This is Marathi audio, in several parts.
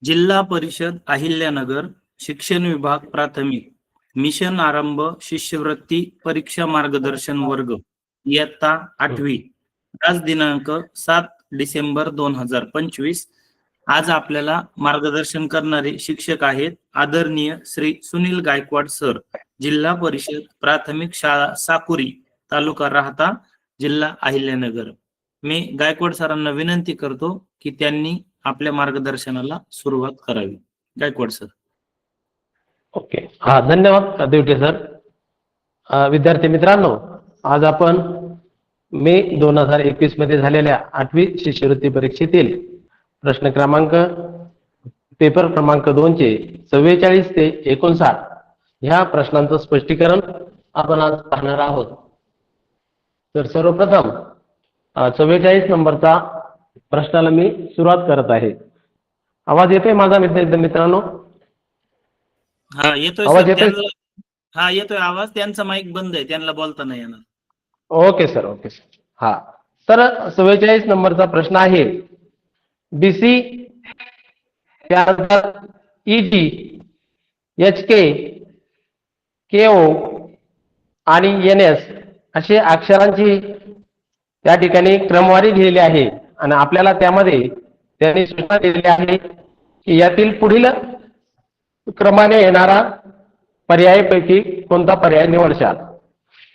जिल्हा परिषद अहिल्यानगर शिक्षण विभाग प्राथमिक मिशन आरंभ शिष्यवृत्ती परीक्षा मार्गदर्शन वर्ग इयत्ता 8वी आज दिनांक 7 डिसेंबर 2025। आज आपल्याला मार्गदर्शन करणारे शिक्षक आहेत आदरणीय श्री सुनील गायकवाड सर, जिल्हा परिषद प्राथमिक शाळा साकुरी, तालुका राहता, जिल्हा अहिल्यानगर। मी गायकवाड सरांना विनंती करतो की त्यांनी आपल्या मार्गदर्शनाला सुरुवात करावी। गायकवाड सर। ओके, हा, धन्यवाद देवटे सर। विद्यार्थी मित्रांनो, आज आपण मे 2021 मध्ये झालेल्या 8वी शिष्यवृत्ती परीक्षेतील प्रश्न क्रमांक पेपर क्रमांक 2 चे 44 ते 59 ह्या प्रश्नांचं स्पष्टीकरण आपण आज पाहणार आहोत। तर सर्वप्रथम 44 नंबरचा प्रश्नाला मी सुरुवात करत आहे। आवाज येतोय माझा मित्रांनो? हा येतोय आवाज सर, येतोय? हा येतोय आवाज। त्यांचा माईक बंद आहे, त्यांना बोलता नाही येणार। Okay sir, okay sir. हा, तर 44 नंबरचा प्रश्न आहे, बीसी त्यानंतर ईजी, एचके, केओ आणि एनएस असे अक्षरांची त्या ठिकाणी क्रमवारी दिलेली आहे आणि आपल्याला त्यामध्ये त्यांनी सूचना दिलेली आहे की यातील पुढील क्रमाने येणारा पर्यायापैकी कोणता पर्याय निवडशाल।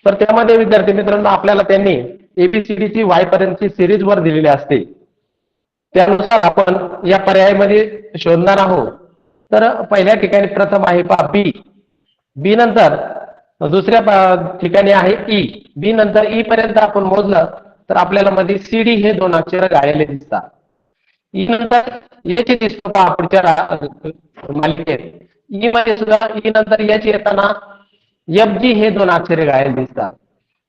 तर त्यामध्ये विद्यार्थी मित्रांनो आपल्याला त्यांनी एबीसीडी ची वाय पर्यंतची सिरीज वर दिलेली असते, त्यानुसार आपण या पर्यायामध्ये शोधणार आहोत। तर पहिल्या ठिकाणी प्रथम आहे पहा बी, बी नंतर दुसऱ्या ठिकाणी आहे ई, बी नंतर ई पर्यंत आपण मोजलं तर आपल्याला मध्ये सीडी हे 2 अक्षर गाळलेले दिसतात। ई नंतर एच दिसतो पहा पुढच्या मालिकेत, ई मध्ये सुद्धा ई नंतर एच येताना एफ जी हे 2 अक्षरे गाळलेले दिसतात।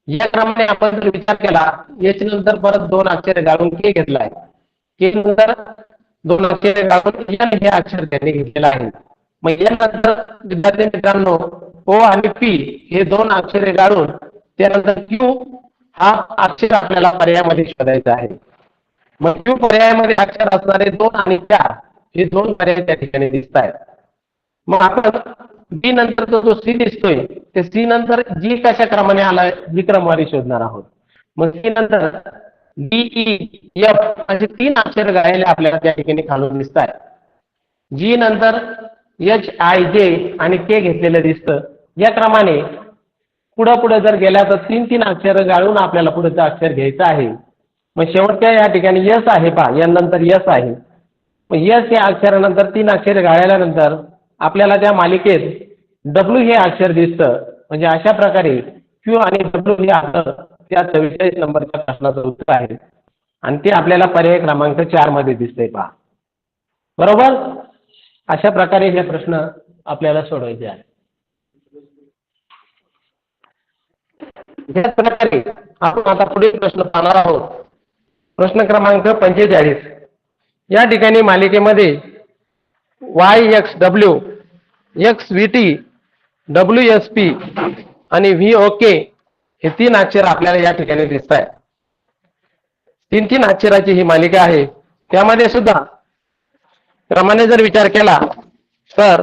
या क्रमाने आपण जर विचार केला, एच नंतर परत 2 अक्षरे गाळून के घेतलाय, के नंतर 2 अक्षरे गाळून एन हे अक्षर त्यांनी घेतलेलं आहे। मग एन नंतर विद्यार्थी मित्रांनो ओ आणि पी हे 2 अक्षरे गाळून त्यानंतर क्यू हा अक्षर आपल्याला पर्यायामध्ये शोधायचा आहे। मग क्यू पर्यायामध्ये अक्षर असणारे 2 आणि 4 हे 2 पर्याय त्या ठिकाणी दिसत आहेत। मग आपण बी नंतरचा जो सी दिसतोय ते सी नंतर जी कशा क्रमाने आलाय जी क्रमवारी शोधणार आहोत। मग सी नंतर डीई एफ असे 3 अक्षर गाळलेले आपल्याला त्या ठिकाणी खालून दिसत आहेत। जी नंतर एच आय जे आणि के घेतलेलं दिसतं। या क्रमाने पुढे जर गेला तर 3 अक्षर गाळून आपल्याला पुढचं अक्षर घ्यायचं आहे। मग शेवटच्या या ठिकाणी यस आहे पहा, या नंतर यस आहे। मग यस या अक्षरानंतर 3 अक्षरे गाळल्यानंतर आपल्याला त्या मालिकेत डब्ल्यू हे अक्षर दिसतं। म्हणजे अशा प्रकारे क्यू आणि डब्ल्यू हे अक्षर त्या 44 नंबरच्या प्रश्नाचं उत्तर आहे आणि ते आपल्याला पर्याय क्रमांक 4 मध्ये दिसतंय पहा, बरोबर। अशा प्रकारे हे प्रश्न आपल्याला सोडवायचे आहे। त्याच प्रकारे आपण आता पुढील प्रश्न पाहणार आहोत। प्रश्न क्रमांक 45 या ठिकाणी मालिकेमध्ये Y x W, x V T, W S P आणि व्ही ओके हे 3 अक्षर आपल्याला या ठिकाणी दिसत आहेत। 3 अक्षराची ही मालिका आहे। त्यामध्ये सुद्धा क्रमाने जर विचार केला तर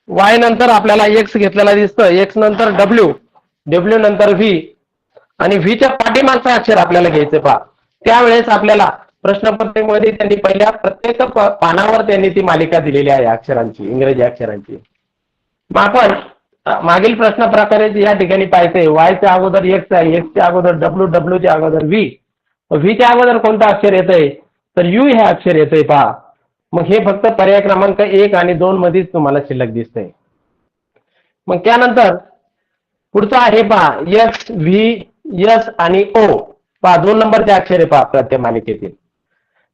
वाय नंतर आपल्याला एक्स घेतलेला दिसतं, एक्स नंतर डब्ल्यू, डब्ल्यू नंतर व्ही आणि व्हीच्या पाठीमागचं अक्षर आपल्याला घ्यायचं पहा। त्यावेळेस आपल्याला प्रश्नपत्रिकेमध्ये त्यांनी पहिल्या प्रत्येक पानावर त्यांनी ती मालिका दिलेली आहे अक्षरांची, इंग्रजी अक्षरांची। मग आपण मागील प्रश्न प्रकारे या ठिकाणी पाहायचंय, वायच्या अगोदर एक्स आहे, एक्सच्या अगोदर डब्ल्यू, डब्ल्यूच्या अगोदर व्ही, व्हीच्या अगोदर कोणतं अक्षर येतंय तर यू हे अक्षर येतंय पहा। मग हे फक्त पर्याय क्रमांक 1 आणि 2 मध्येच तुम्हाला शिल्लक दिसतंय। मग त्यानंतर पुढचा आहे पहा एक्स, व्ही, एस आणि ओ पहा 2 नंबरचे अक्षर आहे पहा प्रत्येक मालिकेतील।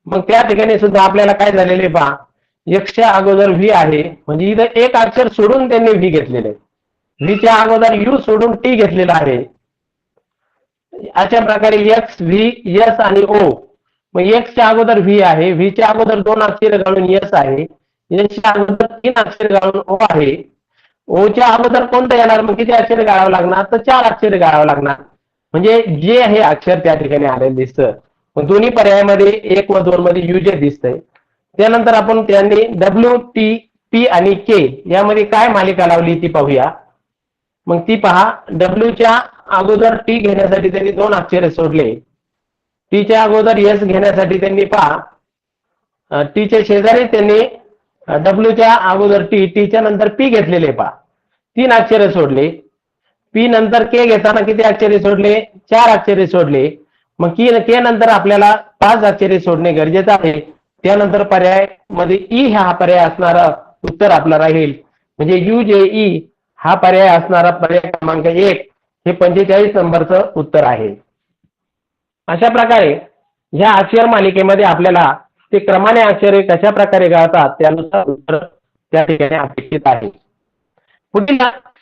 मग त्या ठिकाणी सुद्धा आपल्याला काय झालेले पहा, एक्सच्या अगोदर व्ही आहे म्हणजे इथं 1 अक्षर सोडून त्यांनी व्ही घेतलेले, व्हीच्या अगोदर यू सोडून टी घेतलेला आहे। अशा प्रकारे एक्स, व्ही, एस आणि ओ। मग एक्सच्या अगोदर व्ही आहे, व्हीच्या अगोदर 2 अक्षर गाळून एस आहे, एसच्या अगोदर 3 अक्षर गाळून ओ आहे, ओच्या अगोदर कोणतं येणार, मग किती अक्षर गाळावं लागणार तर 4 अक्षर गाळावं लागणार। म्हणजे जे हे अक्षर त्या ठिकाणी आलेलं दिसतं। मग दोन्ही पर्यायामध्ये 1 व 2 मध्ये यू जे दिसतंय त्यानंतर आपण त्यांनी डब्ल्यू टी पी आणि के यामध्ये काय मालिका लावली ती पाहूया. मग ती पहा, डब्ल्यूच्या अगोदर टी घेण्यासाठी त्यांनी 2 अक्षरे सोडले. टीच्या अगोदर एस घेण्यासाठी त्यांनी पहा टीच्या शेजारी त्यांनी डब्ल्यूच्या अगोदर टीच्या नंतर पी घेतलेले पहा 3 अक्षरे सोडले. पी नंतर के घेताना किती अक्षरे सोडले? 4 अक्षरे सोडले. मग के नंतर आपल्याला 5 अक्षरे सोडणे गरजेचं आहे. त्यानंतर पर्याय मध्ये ई हा पर्याय असणारा उत्तर आपलं राहील. म्हणजे UJE हा पर्याय असणारा पर्याय क्रमांक 1 हे 45 नंबरचं उत्तर आहे. अशा प्रकारे ह्या अक्षर मालिकेमध्ये आपल्याला ते क्रमाने अक्षरे कशा प्रकारे गाळतात त्यानुसार उत्तर त्या ठिकाणी अपेक्षित आहे. पुढील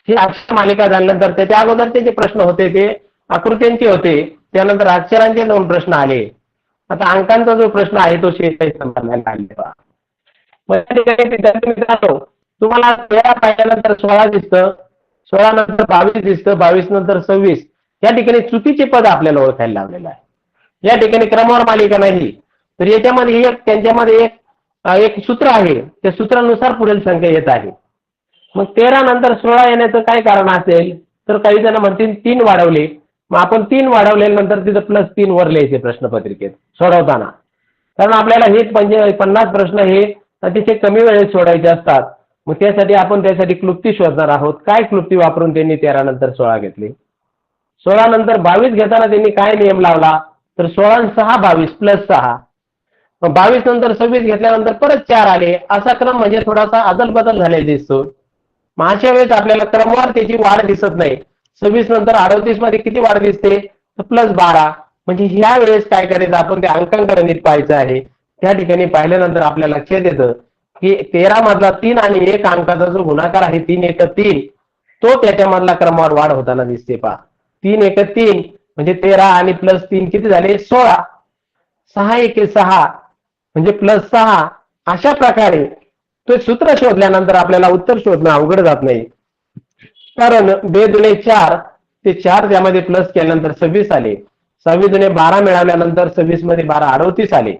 ही अक्षर मालिका झाल्यानंतर त्याच्या अगोदरचे जे प्रश्न होते ते आकृत्यांचे होते. त्यानंतर अक्षरांचे 2 प्रश्न आले. आता अंकांचा जो प्रश्न आहे तो 46 नंबरला आलेला. मग त्या ठिकाणी विद्यार्थी मित्रांनो, तुम्हाला 13 पाहिल्यानंतर 16 दिसतं, 16 नंतर 22 दिसतं, 22 नंतर 26 या ठिकाणी चुकीचे पद आपल्याला ओळखायला लावलेलं आहे. या ठिकाणी क्रमवार मालिका नाही, तर याच्यामध्ये त्यांच्यामध्ये एक सूत्र आहे. त्या सूत्रानुसार पुढील संख्या येत आहे. मग 13 नंतर 16 येण्याचं काय कारण असेल? तर काही जण म्हणतील 3 वाढवले. मग आपण 3 वाढवल्यानंतर तिथं +3 वर लिहायचे प्रश्नपत्रिकेत सोडवताना. कारण आपल्याला हे 50 प्रश्न हे अतिशय कमी वेळेत सोडायचे असतात. मग त्यासाठी आपण त्यासाठी क्लुप्ती शोधणार आहोत. काय क्लुप्ती वापरून त्यांनी 13 नंतर 16 घेतले? 16 नंतर 22 घेताना त्यांनी काय नियम लावला? तर 16 आणि 6 22 +6. मग 22 नंतर 26 घेतल्यानंतर परत 4 आले. असा क्रम म्हणजे थोडासा अदलबदल झालेला दिसतो. मग अशा वेळेस आपल्याला क्रमवार त्याची वाढ दिसत नाही. 26 नंतर 38 मध्ये किती वाढ दिसते? तर +12. म्हणजे ह्या वेळेस काय करायचं, आपण त्या अंकांकडे नीट पाहायचं आहे. त्या ठिकाणी पाहिल्यानंतर आपल्याला लक्षात येतं की 13 मधला 3 आणि 1 अंकाचा जो गुणाकार आहे 3 × 3 तो त्याच्यामधला क्रमवार वाढ होताना दिसते पहा. 3 × 3 म्हणजे 13 आणि +3 किती झाले? 16. 6 × 6 म्हणजे +6. अशा प्रकारे तो सूत्र शोधल्यानंतर आपल्याला उत्तर शोधणं अवघड जात नाही. कारण 2 दुणे 4 ते 4 त्यामध्ये प्लस केल्यानंतर 26 आले. 6 दुणे 12 मिळवल्यानंतर 26 मध्ये 12 38 आले.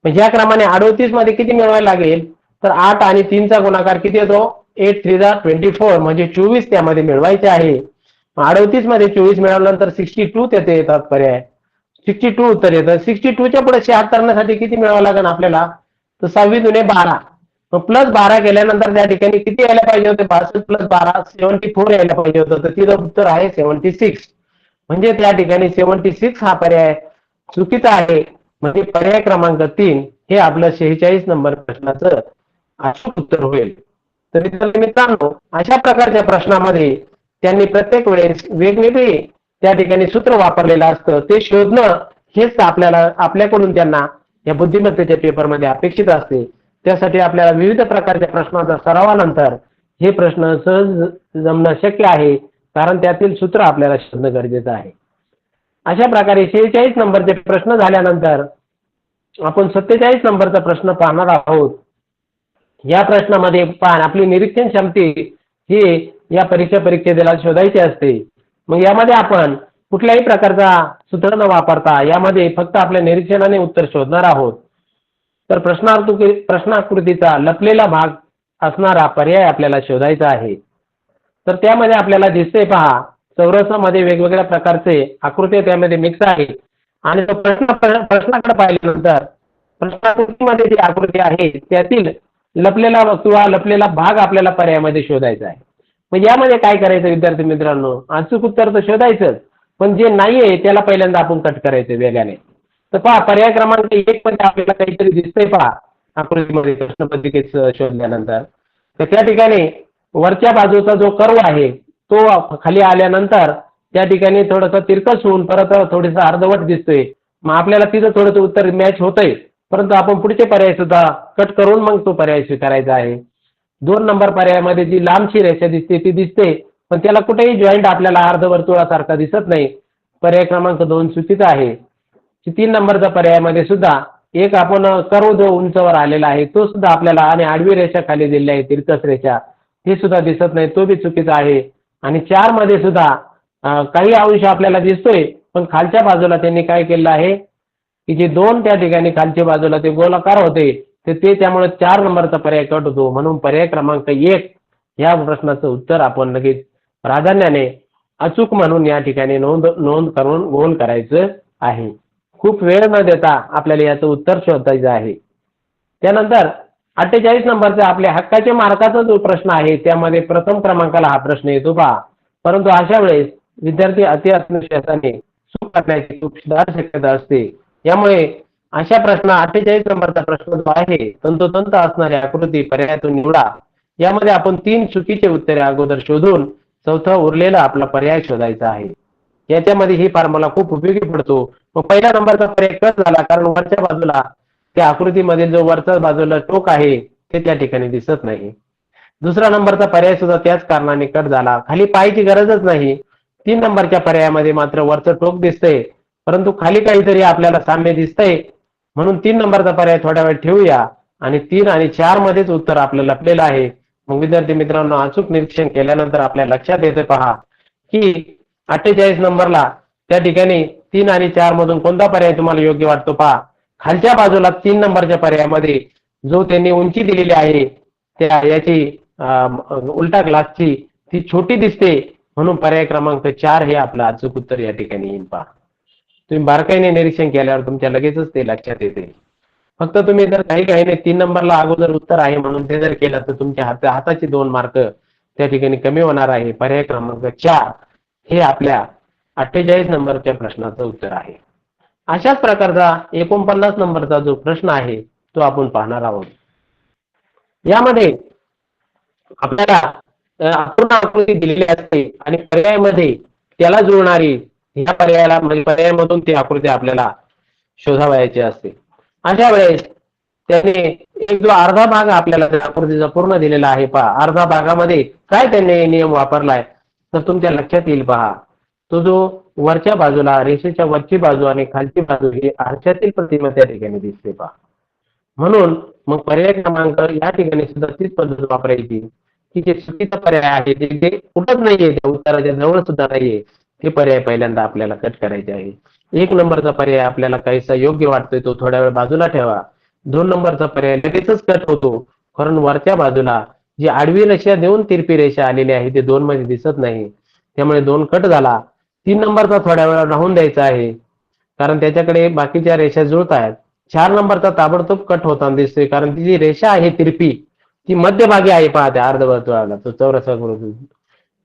म्हणजे या क्रमाने 38 मध्ये किती मिळवायला लागेल? तर 8 आणि 3 चा गुणाकार किती येतो? 8 3 24 म्हणजे 24 त्यामध्ये मिळवायचे आहे. 38 मध्ये 24 मिळवल्यानंतर 62 त्याचे येतात पर्याय. 62 उत्तर येतं. 62 च्या पुढे 76 करण्यासाठी किती मिळवावं लागेल आपल्याला? तर 6 दुणे 12 +12 केल्यानंतर त्या ठिकाणी किती यायला पाहिजे होते? 62 + 12 74 यायला पाहिजे होतं. तर तिथं उत्तर आहे 76. म्हणजे त्या ठिकाणी 76 हा पर्याय चुकीचा आहे. म्हणजे पर्याय क्रमांक 3 हे आपलं 46 नंबर प्रश्नाचं अचूक उत्तर होईल. तर मित्रांनो, अशा प्रकारच्या प्रश्नामध्ये त्यांनी प्रत्येक वेळेस वेगवेगळे त्या ठिकाणी सूत्र वापरलेलं असतं. ते शोधणं हेच आपल्याकडून त्यांना या बुद्धिमत्तेच्या पेपरमध्ये अपेक्षित असते. त्यासाठी आपल्याला विविध प्रकारच्या प्रश्नांच्या सरावानंतर हे प्रश्न सहज जमणं शक्य आहे. कारण त्यातील सूत्र आपल्याला शोधणं गरजेचं आहे. अशा प्रकारे 46 नंबरचे प्रश्न झाल्यानंतर आपण 47 नंबरचा प्रश्न पाहणार आहोत. या प्रश्नामध्ये आपली निरीक्षण क्षमते ही या परीक्षेला शोधायची असते. मग यामध्ये आपण कुठल्याही प्रकारचा सूत्र न वापरता यामध्ये फक्त आपल्या निरीक्षणाने उत्तर शोधणार आहोत. तर प्रश्नाकृतीचा लपलेला भाग असणारा पर्याय आपल्याला शोधायचा आहे. तर त्यामध्ये आपल्याला दिसते पहा, चौरसामध्ये वेगवेगळ्या प्रकारचे आकृती त्यामध्ये मिक्स आहे. आणि प्रश्नाकडे पाहिल्यानंतर प्रश्नाकृतीमध्ये जी आकृती आहे त्यातील लपलेला भाग आपल्याला पर्यायामध्ये शोधायचा आहे. मग यामध्ये काय करायचं विद्यार्थी मित्रांनो? अचूक उत्तर तर शोधायचं, पण जे नाहीये त्याला पहिल्यांदा आपण कट करायचं वेगाने. तर पहा, पर्याय क्रमांक 1 मध्ये आपल्याला काहीतरी दिसतंय पहा आकृतीमध्ये प्रश्नपत्रिकेत शोधल्यानंतर. तर त्या ठिकाणी वरच्या बाजूचा जो कर्व आहे तो खाली आल्यानंतर त्या ठिकाणी थोडंसं तिरकस होऊन परत थोडंसं अर्धवट दिसतोय. मग आपल्याला तिथं थोडंसं उत्तर मॅच होतंय, परंतु आपण पुढचे पर्याय सुद्धा कट करून मग तो पर्याय स्वीकारायचा आहे. 2 नंबर पर्यायामध्ये जी लांबशी रेषा दिसते ती दिसते, पण त्याला कुठेही जॉईंट आपल्याला अर्धवर्तुळासारखा दिसत नाही. पर्याय क्रमांक 2 चुकीचा आहे. 3 नंबरचा पर्यायामध्ये सुद्धा एक आपण कर्व जो उंचवर आलेला आहे तो सुद्धा आपल्याला, आणि आडवी रेषा खाली दिलेली आहे तिरकस रेषा, हे सुद्धा दिसत नाही, तो बी चुकीचा आहे. आणि 4 मध्ये सुद्धा काही अंश आपल्याला दिसतोय, पण खालच्या बाजूला त्यांनी काय केलं आहे की जे 2 त्या ठिकाणी खालच्या बाजूला ते गोलाकार होते तर ते त्यामुळे 4 नंबरचा पर्याय कट होतो. म्हणून पर्याय क्रमांक 1 या प्रश्नाचं उत्तर आपण लगेच प्राधान्याने अचूक म्हणून या ठिकाणी नोंद करून गोल करायचं आहे. खूप वेळ न देता आपल्याला याचं उत्तर शोधायचं आहे. त्यानंतर 48 नंबरचा आपल्या हक्काच्या मार्काचा जो प्रश्न आहे त्यामध्ये प्रथम क्रमांकाला हा प्रश्न येतो पहा. परंतु अशा वेळेस विद्यार्थी अति आत्मविश्वासाने चूक करण्याची खूप दाट शक्यता असते. यामुळे अशा प्रश्न 48 नंबरचा प्रश्न जो आहे तंतोतंत असणारी आकृती पर्यायातून निवडा. यामध्ये आपण 3 चुकीचे उत्तरे अगोदर शोधून चौथा उरलेला आपला पर्याय शोधायचा आहे. याच्यामध्ये ही फॉर्म्युला खूप उपयोगी पडतो. मग पहिल्या नंबरचा पर्याय कट झाला कारण वरच्या बाजूला त्या आकृतीमध्ये जो वरच्या बाजूला टोक आहे ते त्या ठिकाणी दिसत नाही. दुसरा नंबरचा पर्याय सुद्धा त्याच कारणाने कट झाला. खाली पाहायची गरजच नाही. 3 नंबरच्या पर्यायामध्ये मात्र वरचं टोक दिसतंय परंतु खाली काहीतरी आपल्याला साम्य दिसतंय. म्हणून 3 नंबरचा पर्याय थोड्या वेळ ठेवूया आणि 3 आणि 4 मध्येच उत्तर आपलं लपलेलं आहे. मग विद्यार्थी मित्रांनो अचूक निरीक्षण केल्यानंतर आपल्या लक्षात येते पहा की 48 नंबरला त्या ठिकाणी 3 आणि 4 मधून कोणता पर्याय तुम्हाला योग्य वाटतो पहा. खालच्या बाजूला 3 नंबरच्या पर्यायामध्ये जो त्यांनी उंची दिलेली आहे त्या याची उलटा ग्लासची ती छोटी दिसते म्हणून पर्याय क्रमांक 4 हे आपलं अचूक उत्तर या ठिकाणी येईल पहा. तुम्ही बारकाईने निरीक्षण केल्यावर तुमच्या लगेचच ते लक्षात येते. फक्त तुम्ही जर काही 3 नंबरला अगोदर उत्तर आहे म्हणून ते जर केलं तर तुमच्या हाताची 2 मार्क त्या ठिकाणी कमी होणार आहे. पर्याय क्रमांक 4 हे आपल्या 48 नंबरच्या प्रश्नाचं उत्तर आहे. अशाच प्रकारचा 49 नंबरचा जो प्रश्न आहे तो आपण पाहणार आहोत. यामध्ये आपल्याला अपूर्ण आकृती दिलेली असते आणि पर्यायामध्ये त्याला जुळणारी या पर्यायाला म्हणजे पर्यायामधून ती आकृती आपल्याला शोधावयाची असते. अशा वेळेस त्याने एक जो अर्धा भाग आपल्याला त्या आकृतीचा पूर्ण दिलेला आहे पहा. अर्धा भागामध्ये काय त्यांनी नियम वापरलाय तर तुमच्या लक्षात येईल पहा. तो जो वरच्या बाजूला रेषेच्या वरची बाजू आणि खालची बाजू ही आरशातील प्रतिमा त्या ठिकाणी दिसते पहा. म्हणून मग पर्याय क्रमांक या ठिकाणी सुद्धा तीच पद्धत वापरायची की जे चुकीचा पर्याय आहे जे कुठंच नाहीये त्या उत्तराच्या जवळ सुद्धा नाहीये ते पर्याय पहिल्यांदा आपल्याला कट करायचे आहे. 1 नंबरचा पर्याय आपल्याला काहीसा योग्य वाटतोय तो थोड्या वेळ बाजूला ठेवा. 2 नंबरचा पर्याय लगेचच कट होतो कारण वरच्या बाजूला जी आडवी रेषा देऊन तिरपी रेषा आलेली आहे ते 2 मध्ये दिसत नाही त्यामुळे 2 कट झाला. 3 नंबरचा थोड्या वेळ राहून द्यायचा आहे कारण त्याच्याकडे बाकीच्या रेषा जुळत आहेत. 4 नंबरचा ताबडतोब कट होताना दिसतोय कारण ती जी रेषा आहे तिरपी ती मध्यभागी आहे पहा त्या अर्धवर्तुळाला तो चौरसाकृती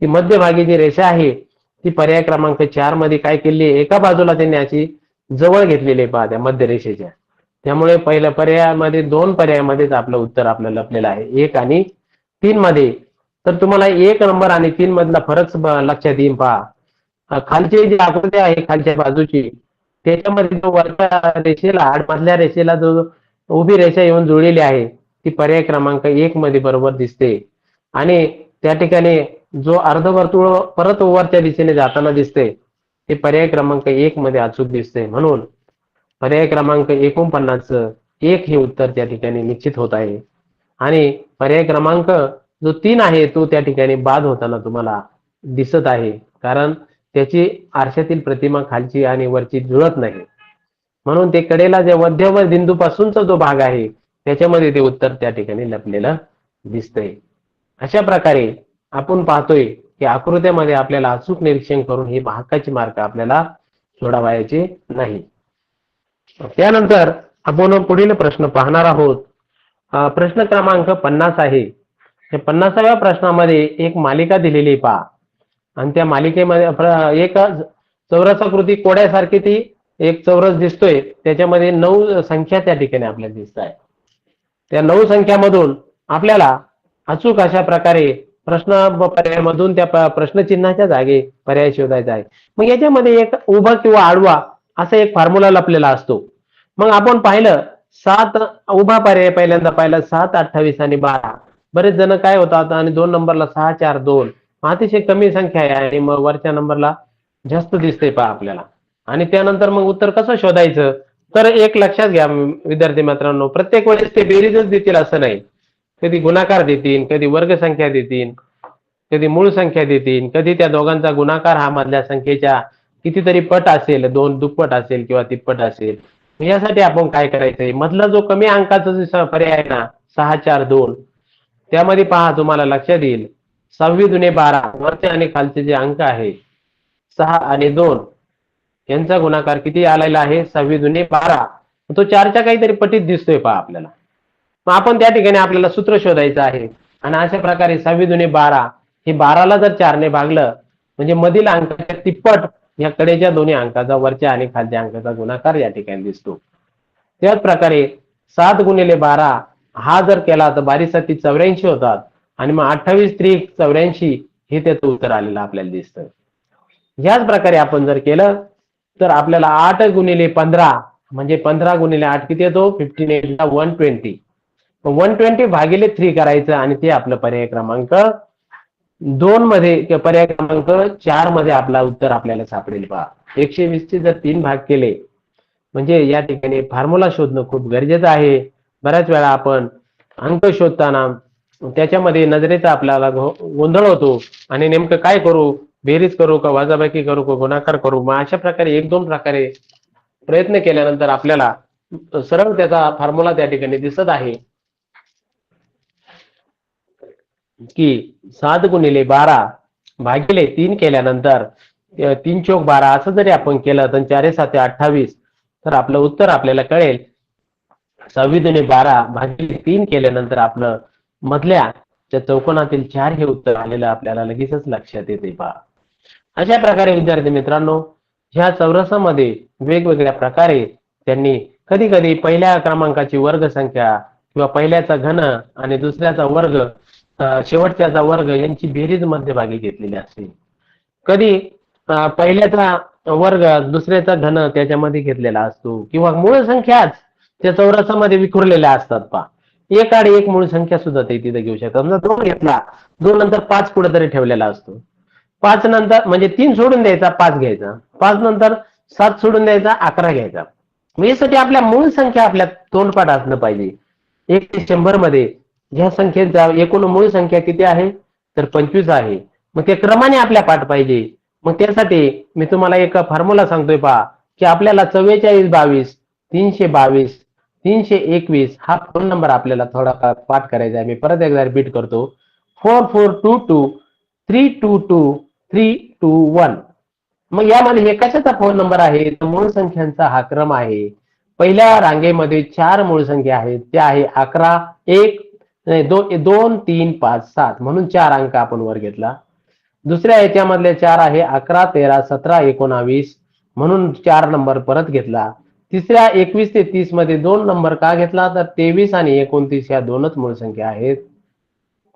ती मध्यभागी जी रेषा आहे ती पर्याय क्रमांक 4 मध्ये काय केली एका बाजूला त्यांनी अशी जवळ घेतलेली आहे पहा त्या मध्य रेषेच्या. त्यामुळे पहिल्या पर्यायामध्ये 2 पर्यायामध्येच आपलं उत्तर आपल्याला लपलेलं आहे 1 आणि 3 मध्ये. तर तुम्हाला 1 नंबर आणि 3 मधला फरक लक्षात येईल पहा. खालची जी आकृती आहे खालच्या बाजूची त्याच्यामध्ये जो वरच्या रेषेला आडमधल्या रेषेला जो उभी रेषा येऊन जुळलेली आहे ती पर्याय क्रमांक 1 मध्ये बरोबर दिसते आणि त्या ठिकाणी जो अर्धवर्तुळ परत वरच्या दिशेने जाताना दिसते ते पर्याय क्रमांक 1 मध्ये अचूक दिसते. म्हणून पर्याय क्रमांक 49 1 हे उत्तर त्या ठिकाणी निश्चित होत आहे आणि पर्याय क्रमांक जो 3 आहे तो त्या ठिकाणी बाद होताना तुम्हाला दिसत आहे कारण त्याची आरशातील प्रतिमा खालची आणि वरची जुळत नाही. म्हणून ते कडेला जे मध्यवर्ती बिंदूपासूनचा जो भाग आहे त्याच्यामध्ये ते उत्तर त्या ठिकाणी लपलेलं दिसतंय. अशा प्रकारे आपण पाहतोय की आकृत्यामध्ये आपल्याला अचूक निरीक्षण करून ही हक्काची मार्क आपल्याला सोडवायचे नाही. त्यानंतर आपण पुढील प्रश्न पाहणार आहोत. प्रश्न क्रमांक 50 आहे. 50व्या प्रश्नामध्ये एक मालिका दिलेली पहा आणि त्या मालिकेमध्ये एक चौरसाकृती कोड्यासारखी ती एक चौरस दिसतोय त्याच्यामध्ये 9 संख्या त्या ठिकाणी आपल्याला दिसत आहे. त्या 9 संख्यामधून आपल्याला अचूक अशा प्रकारे प्रश्न पर्यायामधून त्या प्रश्नचिन्हाच्या जागी पर्याय शोधायचा आहे. मग याच्यामध्ये एक उभा किंवा आडवा असा एक फॉर्म्युला लपलेला असतो. मग आपण पाहिलं 7 उभा पर्याय पहिल्यांदा पाहिला 7, 28 आणि 12. बरेच जण काय होतात आणि 2 नंबरला 6, 4, 2 अतिशय कमी संख्या आहे आणि मग वरच्या नंबरला जास्त दिसते पहा आपल्याला. आणि त्यानंतर मग उत्तर कसं शोधायचं तर एक लक्षात घ्या विद्यार्थी मित्रांनो प्रत्येक वेळेस ते बेरीजच देतील असं नाही. कधी गुणाकार देतील, कधी वर्ग संख्या देतील, कधी मूळ संख्या देतील, कधी त्या दोघांचा गुणाकार हा मधल्या संख्येच्या कितीतरी पट असेल 2 दुप्पट असेल किंवा तिप्पट असेल यासाठी आपण काय करायचंय, मधला जो कमी अंकाचा जो पर्याय आहे ना 6 4 2, त्यामध्ये पहा तुम्हाला लक्षात येईल 6 दुने 12 वरचे आणि खालचे जे अंक आहे 6 आणि 2 यांचा गुणाकार किती आलेला आहे 6 दुने 12, तो 4च्या काहीतरी पटीत दिसतोय पहा आपल्याला. मग आपण त्या ठिकाणी आपल्याला सूत्र शोधायचं आहे आणि अशा प्रकारे 6 दुने 12 हे 12ला जर 4ने भागलं म्हणजे मधील अंकाच्या तिप्पट या कडेच्या दोन्ही अंकाचा वरच्या आणि खालच्या अंकाचा गुणाकार या ठिकाणी दिसतो. त्याच प्रकारे 7 गुणिले 12 हा जर केला तर 12 7 84 होतात आणि मग 28 त्रिक 84 हे त्याचं उत्तर आलेलं आपल्याला दिसतं. याच प्रकारे आपण जर केलं तर आपल्याला 8 गुणिले 15 म्हणजे 15 गुणिले 8 किती येतो 15 120. 120 भागिले 3 करायचं आणि ते आपलं पर्याय क्रमांक 2 मध्ये किंवा पर्याय क्रमांक 4 मध्ये आपला उत्तर आपल्याला सापडेल पहा. 120 चे जर 3 भाग केले म्हणजे या ठिकाणी फॉर्म्युला शोधणं खूप गरजेचं आहे. बऱ्याच वेळा आपण अंक शोधताना त्याच्यामध्ये नजरेचा आपल्याला गोंधळ होतो आणि नेमकं काय करू, बेरीज करू का वजाबाकी करू का गुणाकार करू. मग अशा प्रकारे 1-2 प्रकारे प्रयत्न केल्यानंतर आपल्याला सरळ त्याचा फॉर्म्युला त्या ठिकाणी दिसत आहे की 7 गुणिले 12 भागिले 3 केल्यानंतर 3 चौक 12 असं जरी आपण केलं तर 4 7 28 तर आपलं उत्तर आपल्याला कळेल 6 दुने 12 भागिले 3 केल्यानंतर आपलं मधल्या त्या चौकोनातील 4 हे उत्तर आलेलं आपल्याला लगेचच लक्षात येते पहा. अशा प्रकारे विद्यार्थी मित्रांनो ह्या चौरसामध्ये वेगवेगळ्या प्रकारे त्यांनी कधी कधी पहिल्या क्रमांकाची वर्ग संख्या किंवा पहिल्याचा घन आणि दुसऱ्याचा वर्ग शेवटच्याचा वर्ग यांची बेरीज मध्यभागी घेतलेली असते. कधी पहिल्याचा वर्ग दुसऱ्याचा घन त्याच्यामध्ये घेतलेला असतो किंवा मूळ संख्याच त्या चौरसामध्ये विखुरलेल्या असतात पहा. एक आड एक मूळ संख्या सुद्धा ते तिथे घेऊ शकतात. समजा 2 घेतला, 2 नंतर 5 कुठेतरी ठेवलेला असतो. 5 नंतर म्हणजे 3 सोडून द्यायचा 5 घ्यायचा, 5 नंतर 7 सोडून द्यायचा 11 घ्यायचा. यासाठी आपल्या मूळ संख्या आपल्या तोंडपाठ असणं पाहिजे. 1 ते 100 मध्ये ह्या संख्येचा एकूण मूळ संख्या किती आहे तर 25 आहे. मग ते क्रमाने आपल्या पाठ पाहिजे. मग त्यासाठी मी तुम्हाला एक फॉर्म्युला सांगतोय पहा की आपल्याला 44 22 322 321 हा फोन नंबर आपल्याला थोडा पाठ करायचा आहे. मी परत एकदा रिपीट करतो 4422 322 321. मग यामध्ये हे कशाचा फोन नंबर आहे तर मूळ संख्यांचा हा क्रम आहे. पहिल्या रांगेमध्ये 4 मूळ संख्या आहेत त्या आहे 11 1 2 3 5 7 म्हणून 4 अंक आपण वर घेतला. दुसऱ्या याच्यामधले 4 आहे 11 13 17 19 म्हणून 4 नंबर परत घेतला. तिसऱ्या 21 ते 30 मध्ये 2 नंबर का घेतला तर 23 आणि 29 या दोनच मूळ संख्या आहेत.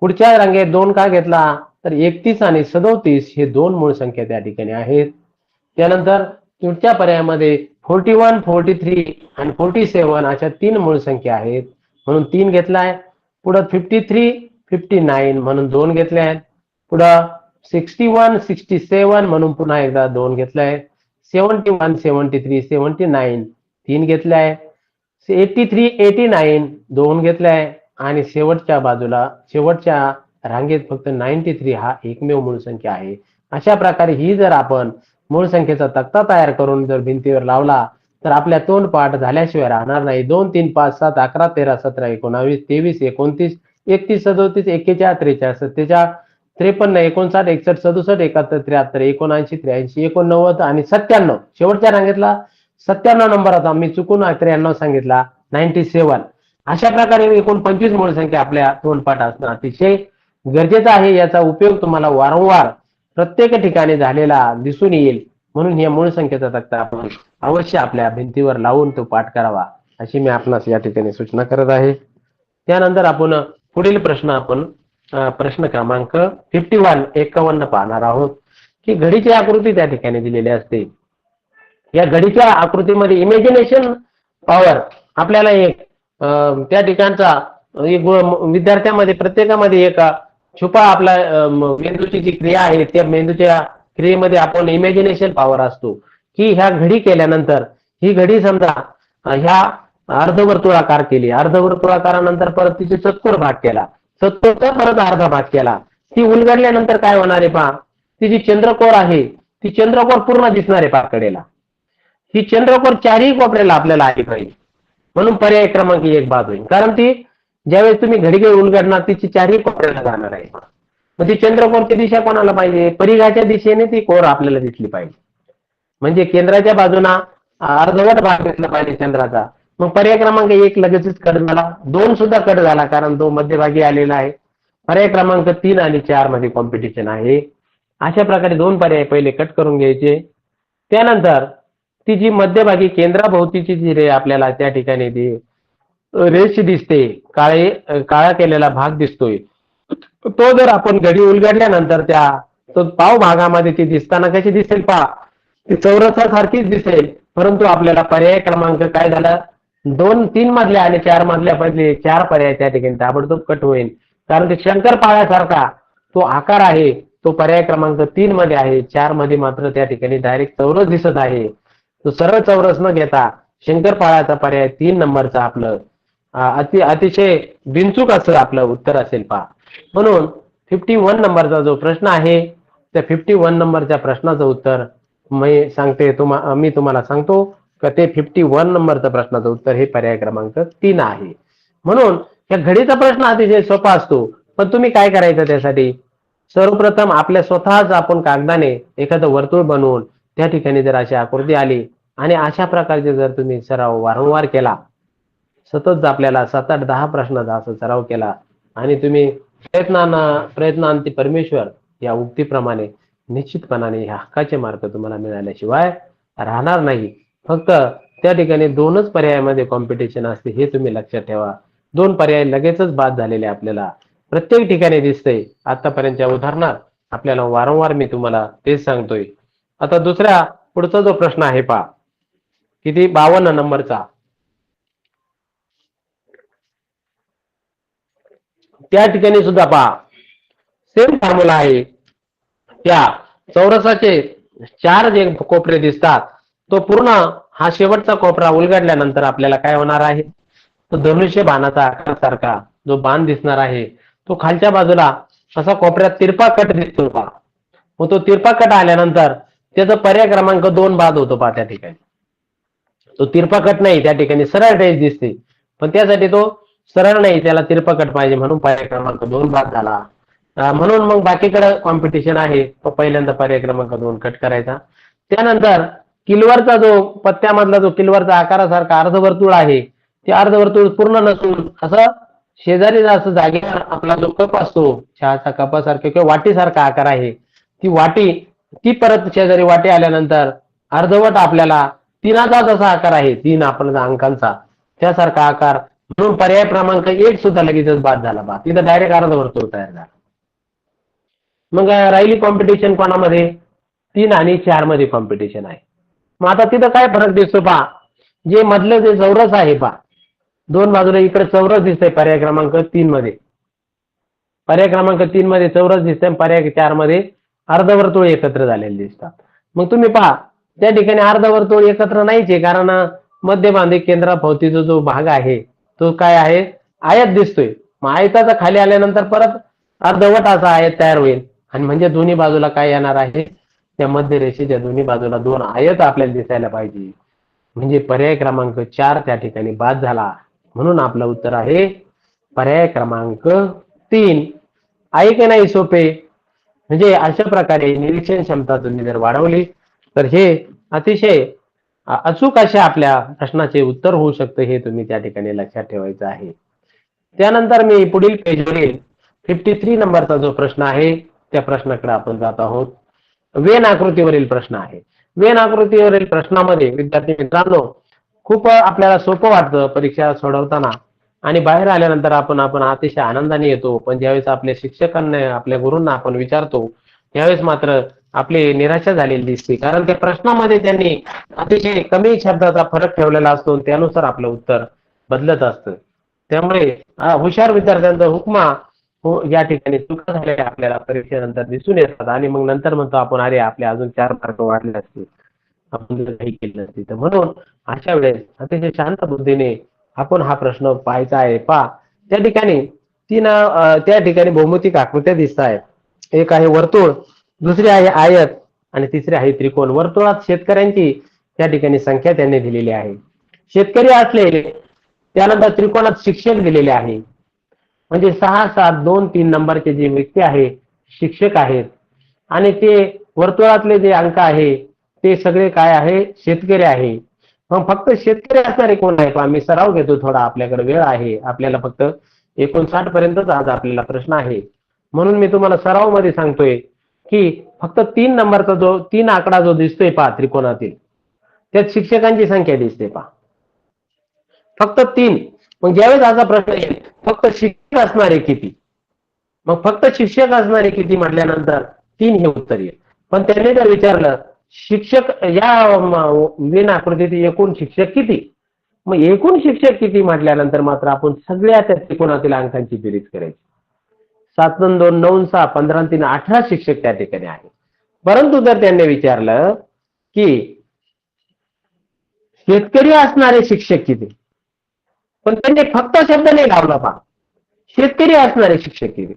पुढच्या रांगेत 2 का घेतला तर 31 आणि 37 हे 2 मूळ संख्या त्या ठिकाणी आहेत. त्यानंतर पुढच्या पर्यायामध्ये 41 43 आणि 47 अशा 3 मूळ संख्या आहेत म्हणून 3 घेतलाय. पुढे 53 59 म्हणून 2 घेतले आहेत. पुढे 61 67 म्हणून पुन्हा एकदा 2 घेतलाय. 71 73 79 3 घेतलाय. 83 89 2 घेतलाय आणि शेवटच्या बाजूला शेवटच्या रांगेत फक्त 93 हा एकमेव मूळ संख्या आहे. अशा प्रकारे ही जर आपण मूळ संख्येचा तक्ता तयार करून जर भिंतीवर लावला तर आपल्या तोंडपाठ झाल्याशिवाय राहणार नाही. 2 3 5 7 11 13 17 19 23 29 31 37 41 43 47 53 59 61 67 71 73 79 83 89 आणि 97 शेवटच्या रांगेतला 97 नंबर होता. मी चुकून 93 सांगितला 97. अशा प्रकारे एकूण 25 मूळ संख्या आपल्या तोंडपाठ असणं अतिशय गरजेचं आहे. याचा उपयोग तुम्हाला वारंवार प्रत्येक ठिकाणी झालेला दिसून येईल म्हणून या मूळ संख्येचा तक्ता आपण अवश्य आपल्या भिंतीवर लावून तो पाठ करावा अशी मी आपणास या ठिकाणी सूचना करत आहे. त्यानंतर आपण पुढील प्रश्न आपण प्रश्न क्रमांक 51 पाहणार आहोत की घडीची आकृती त्या ठिकाणी दिलेली असते. या घडीच्या आकृतीमध्ये इमॅजिनेशन पॉवर आपल्याला एक त्या ठिकाणचा विद्यार्थ्यामध्ये प्रत्येकामध्ये एक छुपा आपला मेंदूची जी क्रिया आहे त्या मेंदूच्या क्रियेमध्ये आपण इमॅजिनेशन पॉवर असतो की ह्या घडी केल्यानंतर ही घडी समजा ह्या अर्धवर्तुळाकार केली, अर्धवर्तुळाकारानंतर परत तिचे चतुर भाग केला, चतुरचा परत अर्धा भाग केला, ती उलगडल्यानंतर काय होणार आहे पहा ती जी चंद्रकोर आहे ती चंद्रकोर पूर्ण दिसणार आहे पहा कडेला. ही चंद्रकोर चारही कोपऱ्याला आपल्याला आली पाहिजे. म्हणून पर्याय क्रमांक 1 बाद होईल. कारण ती ज्यावेळेस तुम्ही घडीगे उलगडणार तिची चारही कोपऱ्याला जाणार आहे. मग ती चंद्रकोरची दिशा कोणाला पाहिजे? परिघाच्या दिशेने ती कोर आपल्याला दिसली पाहिजे. म्हणजे केंद्राच्या बाजूला अर्धवट भाग दिसला पाहिजे चंद्राचा. मग पर्याय क्रमांक 1 लगेचच कट झाला. 2 सुद्धा कट झाला कारण तो मध्यभागी आलेला आहे. पर्याय क्रमांक 3 आणि 4 मध्ये कॉम्पिटिशन आहे. अशा प्रकारे 2 पर्याय पहिले कट करून घ्यायचे. त्यानंतर ती जी मध्यभागी केंद्राभोवतीची जी रे आपल्याला त्या ठिकाणी ती रेष दिसते, काळा केलेला भाग दिसतोय, तो जर आपण घडी उलगडल्यानंतर त्या तो पाव भागामध्ये ती दिसताना कशी दिसेल पहा, ती चौरसासारखीच दिसेल. परंतु आपल्याला पर्याय क्रमांक काय झाला, 2, 3 मधल्या आणि 4 मधल्या पहिले 4 पर्याय त्या ठिकाणी ताबडतोब कट होईल. कारण ते शंकरपाळ्यासारखा तो आकार आहे, तो पर्याय क्रमांक 3 मध्ये आहे. 4 मध्ये मात्र त्या ठिकाणी डायरेक्ट चौरस दिसत आहे. तो सरळ चौरस न घेता शंकरपाळ्याचा पर्याय 3 नंबरचा आपलं अतिशय बिनचूक असं आपलं उत्तर असेल पहा. म्हणून 51 नंबरचा जो प्रश्न आहे त्या 51 नंबरच्या प्रश्नाचं उत्तर मी तुम्हाला सांगतो का ते 51 नंबरचं प्रश्नाचं उत्तर हे पर्याय क्रमांक 3 आहे. म्हणून या घडीचा प्रश्न अतिशय सोपा असतो. पण तुम्ही काय करायचं त्यासाठी, सर्वप्रथम आपल्या स्वतःच आपण कागदाने एखादं वर्तुळ बनवून त्या ठिकाणी जर अशी आकृती आली आणि अशा प्रकारचे जर तुम्ही सराव वारंवार केला, सतत आपल्याला 7, 8, 10 प्रश्नाचा असा सराव केला आणि तुम्ही प्रयत्नांती परमेश्वर या उक्तीप्रमाणे निश्चितपणाने ह्या हक्काचे मार्क तुम्हाला मिळाल्याशिवाय राहणार नाही. फक्त त्या ठिकाणी 2च पर्यायामध्ये कॉम्पिटिशन असते हे तुम्ही लक्षात ठेवा. 2 पर्याय लगेचच बाद झालेले आपल्याला प्रत्येक ठिकाणी दिसतंय. आतापर्यंतच्या उदाहरणात आपल्याला वारंवार मी तुम्हाला तेच सांगतोय. आता दुसऱ्या पुढचा जो प्रश्न आहे पहा, किती 52 नंबरचा, त्या ठिकाणी सुद्धा पहा सेम फॉर्म्युला आहे. त्या चौरसाचे 4 जे कोपरे दिसतात तो पूर्ण हा शेवटचा कोपरा उलगडल्यानंतर आपल्याला काय होणार आहे, तो धनुष्य बाणाचा आकार सारखा जो बाण दिसणार आहे तो खालच्या बाजूला असा कोपऱ्यात तिरपा कट दिसतो पहा. मग तो तिरपा कट आल्यानंतर त्याचा पर्याय क्रमांक 2 बाद होतो पहा. त्या ठिकाणी तो तिरपा कट नाही, त्या ठिकाणी सरळ रेष दिसते. पण त्यासाठी तो सरळ नाही, त्याला तिरपा कट पाहिजे म्हणून पर्याय क्रमांक 2 बाद झाला. म्हणून मग बाकीकडे कॉम्पिटिशन आहे. तो पहिल्यांदा पर्याय क्रमांक 2 कट करायचा. त्यानंतर किलवरचा जो पत्त्यामधला जो किलवरचा आकारासारखा अर्धवर्तुळ आहे, ते अर्धवर्तुळ पूर्ण नसून असं शेजारी असं जागेवर आपला जो कप असतो, चहाचा कपासारखा किंवा वाटीसारखा आकार आहे, ती वाटी ती परत शेजारी वाटी आल्यानंतर अर्धवट आपल्याला 3चा जसा आकार आहे, 3 आपला अंकांचा त्यासारखा आकार, म्हणून पर्याय क्रमांक 1 सुद्धा लगेचच बाद झाला बा. तिथं डायरेक्ट अर्धवर्तुळ तयार झाला. मग राहिली कॉम्पिटिशन कोणामध्ये, 3 आणि 4 मध्ये कॉम्पिटिशन आहे. मग आता तिथं काय फरक दिसतो पहा, जे मधलं जे चौरस आहे पहा, 2 बाजूला इकडे चौरस दिसतंय पर्याय क्रमांक 3 मध्ये. पर्याय क्रमांक 3 मध्ये चौरस दिसतंय, पर्याय 4 मध्ये अर्धवर्तुळ एकत्र झालेले दिसतात. मग तुम्ही पहा त्या ठिकाणी अर्धवर्तुळ एकत्र नाहीच आहे, कारण मध्यभागी केंद्राभोवतीचा जो भाग आहे तो काय आहे, आयत दिसतोय. मग आयताचा खाली आल्यानंतर परत अर्धवट असा आयत तयार होईल आणि म्हणजे दोन्ही बाजूला काय येणार आहे, त्या मध्य रेषेच्या दोन्ही बाजूला 2 आयत आपल्याला दिसायला पाहिजे. म्हणजे पर्याय क्रमांक 4 त्या ठिकाणी बाद झाला. म्हणून आपलं उत्तर आहे पर्याय क्रमांक 3. आहे की नाही सोपे? म्हणजे अशा प्रकारे निरीक्षण क्षमता तुम्ही जर वाढवली तर हे अतिशय अचूक अशा आपल्या प्रश्नाचे उत्तर होऊ शकतं, हे तुम्ही त्या ठिकाणी लक्षात ठेवायचं आहे. त्यानंतर मी पुढील पेजवरील 53 नंबरचा जो प्रश्न आहे त्या प्रश्नाकडे आपण जात आहोत. वेन आकृतीवरील प्रश्न आहे. वेन आकृतीवरील प्रश्नामध्ये विद्यार्थी मित्रांनो खूप आपल्याला सोपं वाटतं परीक्षा सोडवताना आणि बाहेर आल्यानंतर आपण अतिशय आनंदाने येतो. पण ज्यावेळेस आपल्या शिक्षकांना, आपल्या गुरूंना आपण विचारतो त्यावेळेस मात्र आपली निराशा झालेली दिसते. कारण त्या प्रश्नामध्ये त्यांनी अतिशय कमी शब्दाचा फरक ठेवलेला असतो, त्यानुसार आपलं उत्तर बदलत असतं. त्यामुळे हुशार विद्यार्थ्यांचा हुकमा या ठिकाणी चुका झालेल्या आपल्याला परीक्षेनंतर दिसून येतात आणि मग नंतर म्हणतो आपण अरे आपले अजून 4 मार्क वाढले असते, आपण काही केलं नसते. तर म्हणून अशा वेळेस अतिशय शांत बुद्धीने आपण हा प्रश्न पाहायचा आहे. पहा त्या ठिकाणी त्या ठिकाणी भौमितिक आकृत्या दिसत आहेत. एक आहे वर्तुळ, दुसरी आहे आयत आणि तिसरी आहे त्रिकोण. वर्तुळात शेतकऱ्यांची त्या ठिकाणी संख्या त्यांनी दिलेली आहे. शेतकरी असलेले त्यानंतर त्रिकोणात शिक्षक दिलेले आहे. म्हणजे 6, 7, 2, 3 नंबरचे जे व्यक्ती आहे शिक्षक आहेत आणि ते वर्तुळातले जे अंक आहे ते सगळे काय आहे शेतकरी आहे. मग फक्त शेतकरी असणारे कोण आहे? मी सराव घेतो थोडा, आपल्याकडे वेळ आहे, आपल्याला फक्त 59 पर्यंतच आज आपल्याला प्रश्न आहे, म्हणून मी तुम्हाला सराव मध्ये सांगतोय की फक्त 3 नंबरचा जो 3 आकडा जो दिसतोय पहा त्रिकोणातील, त्यात शिक्षकांची संख्या दिसते पहा, फक्त 3. मग ज्यावेळेस असा प्रश्न येईल फक्त शिक्षक असणारे किती, मग फक्त शिक्षक असणारे किती म्हटल्यानंतर 3 हे उत्तर येईल. पण त्यांनी जर विचारलं शिक्षक या वेन आकृतीत एकूण शिक्षक किती, मग एकूण शिक्षक किती म्हटल्यानंतर मात्र आपण सगळ्या त्या त्रिकोणातील अंकांची बेरीज करायची. 7 आणि 2 9 6 15 आणि 3 18 शिक्षक त्या ठिकाणी आहे. परंतु जर त्यांनी विचारलं की शेतकरी असणारे शिक्षक किती, पण त्यांनी फक्त शब्द नाही लावला पहा, शेतकरी असणारे शिक्षक किती,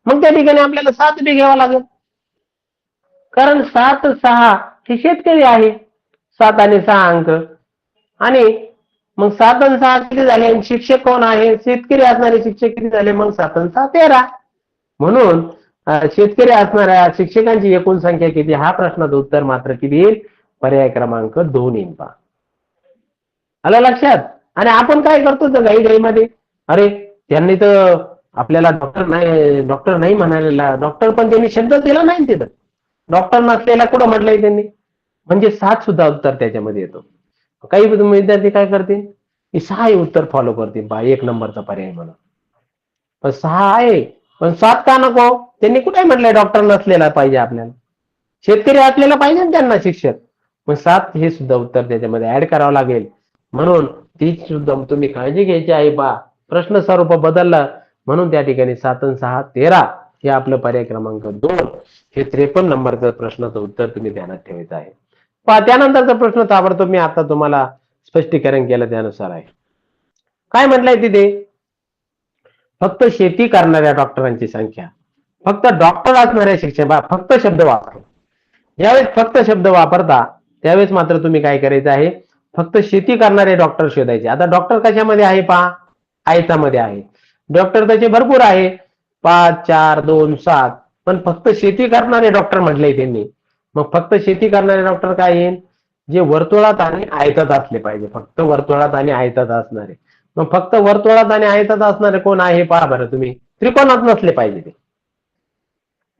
मग त्या ठिकाणी आपल्याला 7 बी घ्यावा लागेल, कारण 7 6 हे शेतकरी आहे. 7 आणि 6 अंक, आणि मग 7 आणि 6 किती झाले, आणि शिक्षक कोण आहे, शेतकरी असणारे शिक्षक किती झाले, मग 7 आणि 6 13. म्हणून शेतकरी असणाऱ्या शिक्षकांची एकूण संख्या किती, हा प्रश्नाचं उत्तर मात्र किती येईल, पर्याय क्रमांक 2 येईल पहा. आलं लक्षात? आणि आपण काय करतो तर घाईघाईमध्ये, अरे त्यांनी तर आपल्याला डॉक्टर नाही म्हणायला, डॉक्टर पण त्यांनी शब्द दिला नाही तिथं, डॉक्टर नसलेला कुठं म्हटलंय त्यांनी, म्हणजे 7 सुद्धा उत्तर त्याच्यामध्ये येतो. काही विद्यार्थी काय करतील की 6 हे उत्तर फॉलो करतील बा 1 नंबरचा पर्याय म्हणून, पण 6 आहे पण 7 का नको, त्यांनी कुठे म्हटलंय डॉक्टर नसलेला पाहिजे, आपल्याला शेतकरी असलेला पाहिजे ना त्यांना शिक्षक, मग 7 हे सुद्धा उत्तर त्याच्यामध्ये ऍड करावं लागेल. म्हणून ती सुद्धा तुम्ही काळजी घ्यायची आहे बा, प्रश्न स्वरूप बदललं म्हणून त्या ठिकाणी 7 आणि 6 13 हे आपलं पर्याय क्रमांक 2 हे 53 नंबरचं प्रश्नाचं उत्तर तुम्ही ध्यानात ठेवायचं आहे. त्यानंतरचा प्रश्न ताबडतोब मी आता तुम्हाला स्पष्टीकरण केलं त्यानुसार आहे. काय म्हटलंय तिथे, फक्त शेती करणाऱ्या डॉक्टरांची संख्या, फक्त डॉक्टर असणाऱ्या शिक्षक, फक्त शब्द वापरा. ज्यावेळेस फक्त शब्द वापरता त्यावेळेस मात्र तुम्ही काय करायचं आहे, फक्त शेती करणारे डॉक्टर शोधायचे. आता डॉक्टर कशामध्ये आहे पहा, आयतामध्ये आहे. डॉक्टर त्याचे भरपूर आहे, 5 4 2 7, पण फक्त शेती करणारे डॉक्टर म्हटले त्यांनी. मग फक्त शेती करणारे डॉक्टर काय येईल, जे वर्तुळात आणि आयतात असले पाहिजे, फक्त वर्तुळात आणि आयतात असणारे. मग फक्त वर्तुळात आणि आयतात असणारे कोण आहे पहा बरं तुम्ही, त्रिकोणात नसले पाहिजे ते.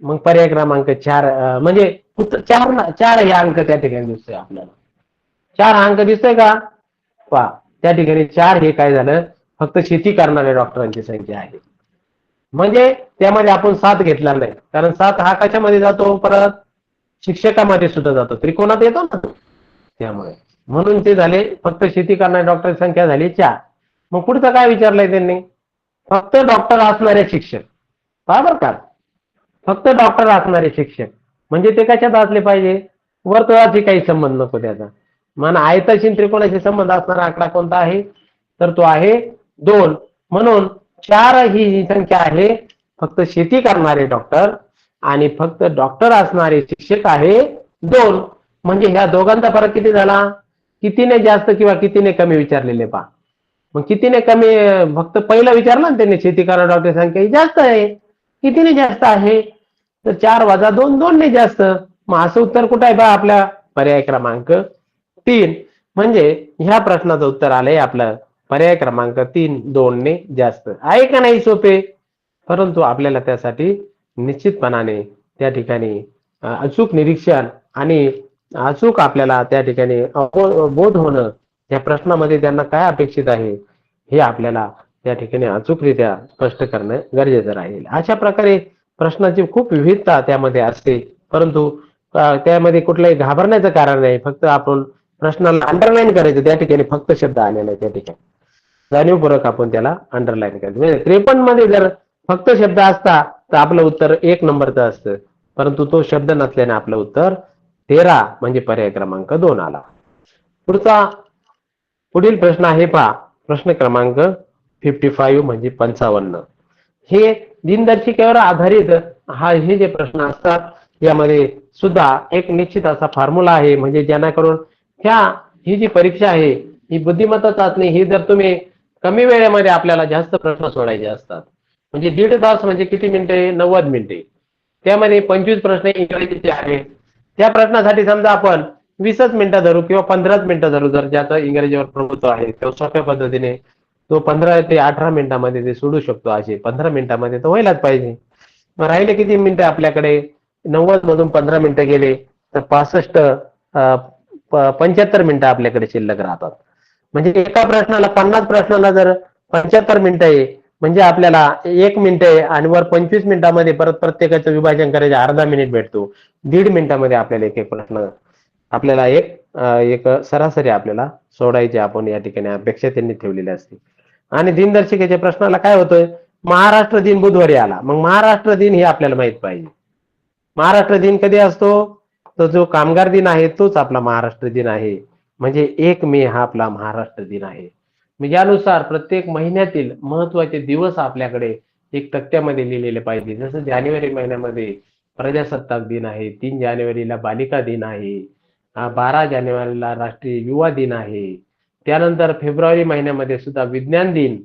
मग पर्याय क्रमांक 4 म्हणजे 4 हे अंक त्या ठिकाणी दिसतोय आपल्याला, 4 अंक दिसतोय का पहा, त्या ठिकाणी 4 हे काय झालं, फक्त शेती करणाऱ्या डॉक्टरांची संख्या आहे. म्हणजे त्यामध्ये आपण 7 घेतला नाही, कारण 7 हा कशामध्ये जातो, परत शिक्षकामध्ये सुद्धा जातो, त्रिकोणात येतो ना त्यामुळे. म्हणून ते झाले फक्त शेती करणाऱ्या डॉक्टरची संख्या झाली 4. मग पुढचं काय विचारलंय त्यांनी, फक्त डॉक्टर असणारे शिक्षक, पहा बरं का, फक्त डॉक्टर असणारे शिक्षक म्हणजे ते कशात असले पाहिजे, वर्तुळाशी काही संबंध नको त्याचा. मन आयताशी त्रिकोणाशी संबंध असणारा आकडा कोणता आहे, तर तो आहे 2. म्हणून 4 ही संख्या आहे फक्त शेती करणारे डॉक्टर, आणि फक्त डॉक्टर असणारे शिक्षक आहे 2. म्हणजे ह्या दोघांचा फरक किती झाला, कितीने जास्त किंवा कितीने कमी विचारलेले पहा. मग कितीने कमी, फक्त पहिलं विचारलं ना त्यांनी, शेती करणारे डॉक्टर संख्या ही जास्त आहे, कितीने जास्त आहे, तर 4 वजा 2 2 ने जास्त. मग असं उत्तर कुठं आहे पहा, आपल्या पर्याय क्रमांक 3. म्हणजे ह्या प्रश्नाचं उत्तर आलंय आपलं पर्याय क्रमांक 3 2 ने जास्त. आहे का नाही सोपे, परंतु आपल्याला त्यासाठी निश्चितपणाने त्या ठिकाणी अचूक निरीक्षण आणि अचूक आपल्याला त्या ठिकाणी बोध होणं, त्या प्रश्नामध्ये त्यांना काय अपेक्षित आहे हे आपल्याला त्या ठिकाणी अचूकरित्या स्पष्ट करणं गरजेचं राहील. अशा प्रकारे प्रश्नाची खूप विविधता त्यामध्ये असते, परंतु त्यामध्ये कुठलंही घाबरण्याचं कारण नाही. फक्त आपण प्रश्नाला अंडरलाईन करायचं, त्या ठिकाणी फक्त शब्द आलेला आहे त्या ठिकाणी जाणीवपूर्वक आपण त्याला अंडरलाईन करायचं. म्हणजे 53 मध्ये जर फक्त शब्द असता तर आपलं उत्तर 1 नंबरचं असतं, परंतु तो शब्द नसल्याने आपलं उत्तर 13 म्हणजे पर्याय क्रमांक 2 आला. पुढील प्रश्न आहे पहा, प्रश्न क्रमांक 55 म्हणजे 55. हे दिनदर्शिकेवर आधारित हे जे प्रश्न असतात यामध्ये सुद्धा एक निश्चित असा फॉर्म्युला आहे, म्हणजे जेणेकरून ह्या ही जी परीक्षा आहे ही बुद्धिमत्ता चाचणी ही जर तुम्ही कमी वेळेमध्ये आपल्याला जास्त प्रश्न सोडायचे असतात. म्हणजे 1.5 तास म्हणजे किती मिनिटे? 90 मिनिटे. त्यामध्ये 25 प्रश्न इंग्रजीचे आहेत. त्या प्रश्नासाठी समजा आपण 20च मिनिटं धरू किंवा 15च मिनिटं धरू, जर ज्याचं इंग्रजीवर प्रभुत्व आहे तो सोप्या पद्धतीने तो 15 ते 18 मिनिटांमध्ये ते सोडू शकतो. असे 15 मिनिटांमध्ये तर व्हायलाच पाहिजे. मग राहिले किती मिनिटं आपल्याकडे? 90 मधून 15 मिनिटं गेले तर 75 मिनिटं आपल्याकडे शिल्लक राहतात. म्हणजे एका प्रश्नाला 50 प्रश्नाला जर 75 मिनिटं आहे म्हणजे आपल्याला 1 मिनिट आहे आणि वर 25 मिनिटांमध्ये परत प्रत्येकाचं विभाजन करायचे अर्धा मिनिट भेटतो. 1.5 मिनिटांमध्ये आपल्याला एक एक प्रश्न आपल्याला एक सरासरी आपल्याला सोडायची आपण या ठिकाणी अपेक्षा त्यांनी ठेवलेली असते. आणि दिनदर्शिकेच्या प्रश्नाला काय होतंय? महाराष्ट्र दिन बुधवारी आला, मग महाराष्ट्र दिन हे आपल्याला माहित पाहिजे. महाराष्ट्र दिन कधी असतो? तो जो कामगार दिन आहे तोच आपला महाराष्ट्र दिन आहे. म्हणजे 1 मे हा आपला महाराष्ट्र दिन आहे. म्हणजे यानुसार प्रत्येक महिन्यातील महत्वाचे दिवस आपल्याकडे एक तक्त्यामध्ये लिहिलेले पाहिजे. जसं जानेवारी महिन्यामध्ये प्रजासत्ताक दिन आहे, 3 जानेवारीला बालिका दिन आहे, 12 जानेवारीला राष्ट्रीय युवा दिन आहे. त्यानंतर फेब्रुवारी महिन्यामध्ये सुद्धा विज्ञान दिन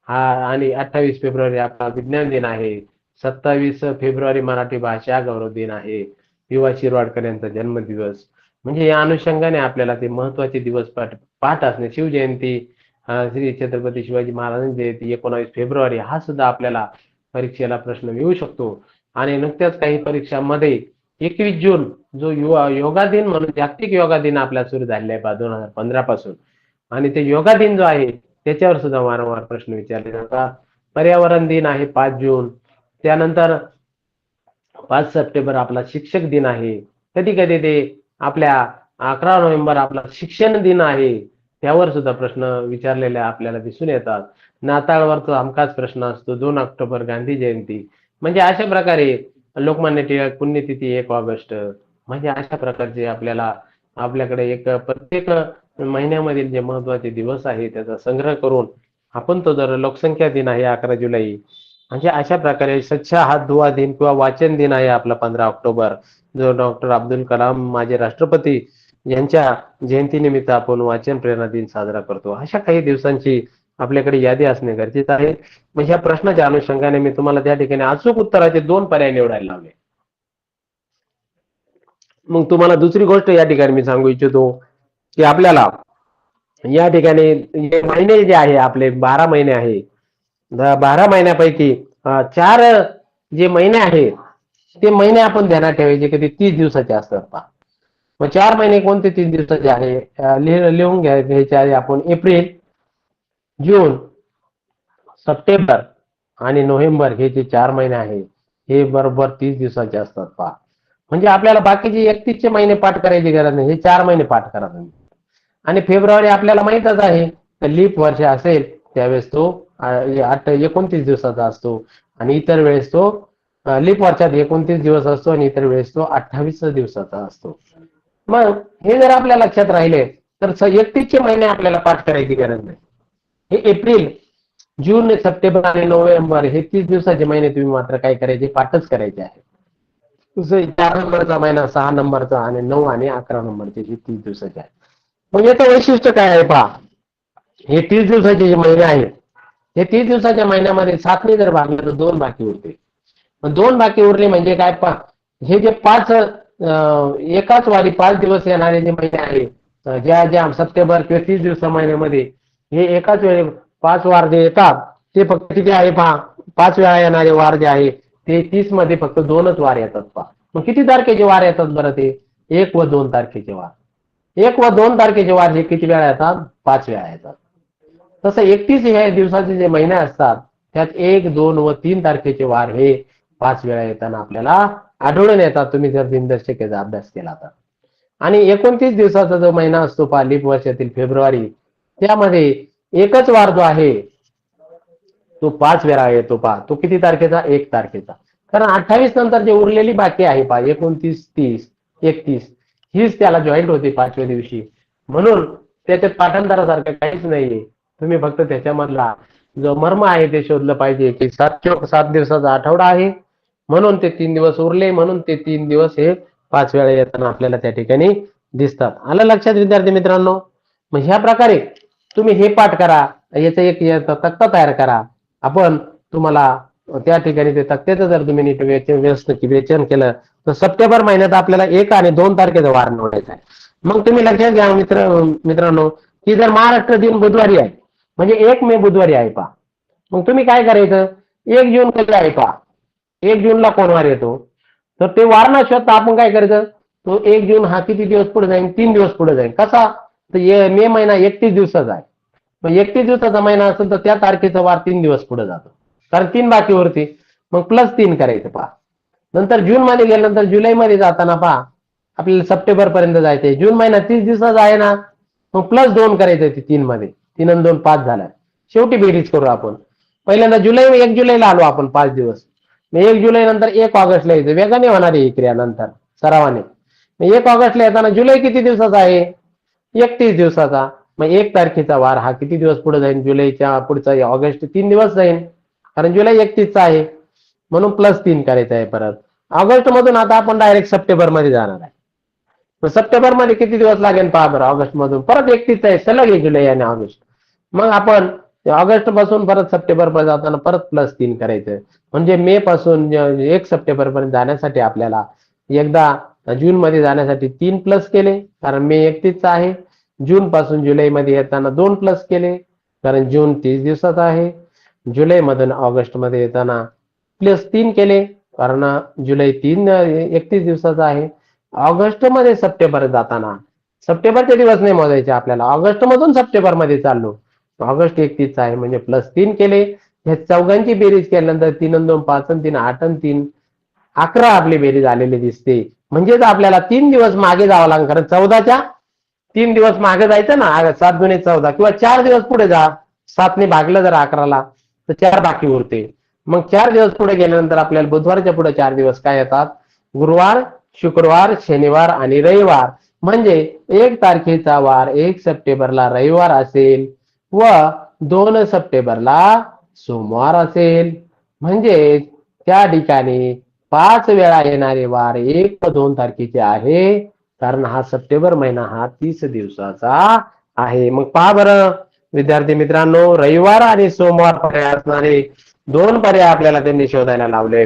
हा आणि 28 फेब्रुवारी आपला विज्ञान दिन आहे. 27 फेब्रुवारी मराठी भाषा गौरव दिन आहे. युवा शिरवाडकर यांचा जन्मदिवस. म्हणजे या अनुषंगाने आपल्याला ते महत्वाचे दिवस पाठ असणे. शिवजयंती, श्री छत्रपती शिवाजी महाराजांची जयंती 19 फेब्रुवारी हा सुद्धा आपल्याला परीक्षेला प्रश्न येऊ शकतो. आणि नुकत्याच काही परीक्षांमध्ये 21 जून जो योगा दिन म्हणून जागतिक योगा दिन आपल्या सुरू झालेला आहे 2015 पासून, आणि ते योगा दिन जो आहे त्याच्यावर सुद्धा वारंवार प्रश्न विचारले जातात. पर्यावरण दिन आहे 5 जून. त्यानंतर 5 सप्टेंबर आपला शिक्षक दिन आहे. कधी कधी ते आपल्या 11 नोव्हेंबर आपला शिक्षण दिन आहे, त्यावर सुद्धा प्रश्न विचारलेले आपल्याला दिसून येतात. नाताळवरचा हमखास प्रश्न असतो. 2 ऑक्टोबर गांधी जयंती. म्हणजे अशा प्रकारे लोकमान्य टिळक पुण्यतिथी 1 ऑगस्ट. म्हणजे अशा प्रकारचे आपल्याकडे एक प्रत्येक महिन्यामधील जे महत्वाचे दिवस आहे त्याचा संग्रह करून आपण तो जर लोकसंख्या दिन आहे 11 जुलै, म्हणजे अशा प्रकारे स्वच्छ हात धुवा दिन किंवा वाचन दिन आहे आपला 15 ऑक्टोबर, जो डॉक्टर अब्दुल कलाम माजी राष्ट्रपती यांच्या जयंतीनिमित्त आपण वाचन प्रेरणा दिन साजरा करतो. अशा काही दिवसांची आपल्याकडे यादी असणे गरजेचं आहे. मग ह्या प्रश्नाच्या अनुषंगाने मी तुम्हाला त्या ठिकाणी अचूक उत्तराचे 2 पर्याय निवडायला लावले. मग तुम्हाला दुसरी गोष्ट या ठिकाणी मी सांगू इच्छितो की आपल्याला या ठिकाणी महिने जे आहे आपले 12 महिने आहे, 12 महिन्यापैकी 4 जे महिने आहेत ते महिने आपण ध्यानात ठेवायचे की ते 30 दिवसाचे असतात पहा. मग 4 महिने कोणते 30 दिवसाचे आहे? लिहून घ्यायचे आहे आपण. एप्रिल, जून, सप्टेंबर आणि नोव्हेंबर हे जे 4 महिने आहेत हे बरोबर 30 दिवसाचे असतात पहा. म्हणजे आपल्याला बाकीचे 31 महिने पाठ करायची गरज नाही, हे 4 महिने पाठ करा तुम्ही. आणि फेब्रुवारी आपल्याला माहितच आहे, तर लीप वर्ष असेल त्यावेळेस तो 29 दिवसाचा असतो आणि इतर वेळेस तो लीप वर्षात 29 दिवस असतो आणि इतर वेळेस तो 28 दिवसाचा असतो. मग हे जर आपल्या लक्षात राहिले तर 31 महिने आपल्याला पाठ करायची गरज नाही. हे एप्रिल, जून, सप्टेंबर आणि नोव्हेंबर हे 30 दिवसाचे महिने तुम्ही मात्र काय करायचे? पाठच करायचे आहे. 4 नंबरचा महिना, 6 नंबरचा आणि 9 आणि 11 नंबरचे हे 30 दिवसाचे आहे. मग याचं वैशिष्ट्य काय आहे पहा. हे 30 दिवसाचे जे महिने आहेत हे 30 दिवसाच्या महिन्यामध्ये 7ने जर भागले तर 2 बाकी उरते. मग 2 बाकी उरले म्हणजे काय पहा, हे जे 5 एकाच वारी 5 दिवस येणारे जे महिने आहेत, ज्या सप्टेंबर किंवा 30 दिवसा महिन्यामध्ये हे एकाच वेळी 5 वार जे येतात ते फक्त किती आहे पहा, 5 वेळा येणारे वार जे आहे ते 30 मध्ये फक्त 2च वार येतात पहा. मग किती तारखेचे वार येतात बरं? ते 1 व 2 तारखेचे वार. 1 व 2 तारखेचे वार हे किती वेळा येतात? 5 वेळा येतात. तसं 31 हे दिवसाचे जे महिने असतात त्यात 1, 2 व 3 तारखेचे वार हे 5 वेळा येताना आपल्याला आढळून येतात, तुम्ही जर दिनदर्शिकेचा अभ्यास केला तर. आणि 29 दिवसाचा जो महिना असतो पहा लीप वर्षातील फेब्रुवारी, त्यामध्ये एकच वार जो आहे तो 5 वेळा येतो पहा. तो किती तारखेचा? 1 तारखेचा. कारण 28 नंतर जे उरलेली बाकी आहे पहा 29, 30, 31 हीच त्याला जॉईंट होते 5व्या दिवशी. म्हणून त्याच्यात पाठांतरासारखं काहीच नाहीये. तुम्ही फक्त त्याच्यामधला जो मर्म आहे ते शोधलं पाहिजे की 7 दिवसाचा आठवडा आहे म्हणून ते 3 दिवस उरले, म्हणून ते 3 दिवस हे 5 वेळा येताना आपल्याला त्या ठिकाणी दिसतात. आलं लक्षात विद्यार्थी मित्रांनो? मग ह्या प्रकारे तुम्ही हे पाठ करा, याचा तक्ता तयार करा. आपण तुम्हाला त्या ठिकाणी ते तक्त्याचं जर तुम्ही नीट विवेचन केलं तर सप्टेंबर महिन्यात आपल्याला 1 आणि 2 तारखेचा वार निवडायचा आहे. मग तुम्ही लक्षात घ्या मित्रांनो, की जर महाराष्ट्र दिन बुधवारी आहे म्हणजे 1 मे बुधवारी आहे पहा. मग तुम्ही काय करायचं, 1 जून कधी आहे पहा. 1 जूनला कोण वार येतो, तर ते वार न शोधता आपण काय करायचं, तो 1 जून हा किती दिवस पुढे जाईल, 3 दिवस पुढे जाईल. कसा, तर मे महिना 31 दिवसाचा आहे. मग 31 दिवसाचा महिना असेल तर त्या तारखेचा वार 3 दिवस पुढे जातो, कारण 3 बाकी उरते. मग +3 करायचं पहा. नंतर जून मध्ये गेल्यानंतर जुलैमध्ये जाताना पहा आपल्याला सप्टेंबर पर्यंत जायचंय. जून महिना 30 दिवसाचा आहे ना, मग +2 करायचं ते 3 मध्ये. 3 आणि 2 5 झाला. शेवटी बेरीज करू आपण. पहिल्यांदा 1 जुलैला आलो आपण 5 दिवस. मग 1 जुलै नंतर 1 ऑगस्टला यायचं. वेगाने होणार आहे ही क्रिया नंतर सरावाने. मग 1 ऑगस्टला येताना जुलै किती दिवसाचा आहे, 31 दिवसाचा. मग 1 तारखेचा वार हा किती दिवस पुढे जाईल, जुलैच्या पुढचा ऑगस्ट 3 दिवस जाईल, कारण जुलै 31 चा आहे, म्हणून +3 करायचं आहे. परत ऑगस्ट मधून आता आपण डायरेक्ट सप्टेंबर मध्ये जाणार आहे. मग सप्टेंबर मध्ये किती दिवस लागेल पहा बरं. ऑगस्ट मधून परत 31 आहे, सलग आहे जुलै आणि ऑगस्ट. मग आपण ऑगस्ट पासून परत सप्टेंबर पर्यंत जाताना परत +3 करायचं. म्हणजे मे पासून 1 सप्टेंबर पर्यंत जाण्यासाठी आपल्याला एकदा जून मध्ये जाण्यासाठी 3 प्लस केले, कारण मे 31 चा आहे. जून पासून जुलै मध्ये येताना 2 प्लस केले, कारण जून 30 दिवसाचा आहे. जुलै मधून ऑगस्ट मध्ये येताना +3 केले, कारण जुलै 31 दिवसाचा आहे. ऑगस्ट मध्ये सप्टेंबर जाताना सप्टेंबरचे दिवस नाही मोजायचे आपल्याला, ऑगस्ट मधून सप्टेंबर मध्ये चाललो, ऑगस्ट 31 आहे म्हणजे +3 केले. ह्या चौघांची बेरीज केल्यानंतर 3 आणि 2 5 आणि 3 8 आणि 3 11 आपली बेरीज आलेली दिसते. म्हणजेच आपल्याला 3 दिवस मागे जावं लागेल, कारण 14च्या 3 दिवस मागे जायचं ना. 7 दुणे 14 किंवा 4 दिवस पुढे जा. 7 ने भागलं जर 11ला तर 4 बाकी उरते. मग 4 दिवस पुढे गेल्यानंतर आपल्याला बुधवारच्या पुढे 4 दिवस काय येतात, गुरुवार, शुक्रवार, शनिवार आणि रविवार. म्हणजे 1 तारखेचा वार 1 सप्टेंबरला रविवार असेल व 2 सप्टेंबरला सोमवार असेल. म्हणजे त्या ठिकाणी 5 वेळा येणारे वार 1 व 2 तारखेचे आहे, कारण हा सप्टेंबर महिना हा 30 दिवसाचा आहे. मग पहा बरं विद्यार्थी मित्रांनो, रविवार आणि सोमवार पर्याय असणारे 2 पर्याय आपल्याला त्यांनी शोधायला लावले.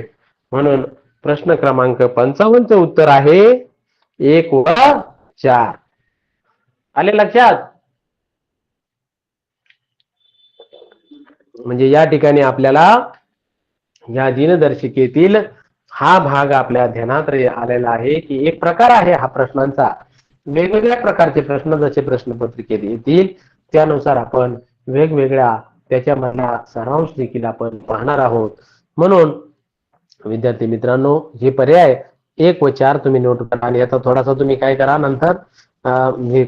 म्हणून प्रश्न क्रमांक 55 चे उत्तर आहे 1 व 4. आले लक्षात? म्हणजे या ठिकाणी आपल्याला या दिनदर्शिकेतील हा भाग आपल्या ध्यानात आलेला आहे की एक प्रकार आहे हा प्रश्नांचा. वेगवेगळ्या प्रकारचे प्रश्न जसे प्रश्नपत्रिकेत येतील त्यानुसार आपण वेगवेगळ्या त्याच्यामधला सारांश देखील आपण पाहणार आहोत. म्हणून विद्यार्थी मित्रांनो, हे पर्याय 1 व 4 तुम्ही नोट करा आणि याचा थोडासा तुम्ही काय करा, नंतर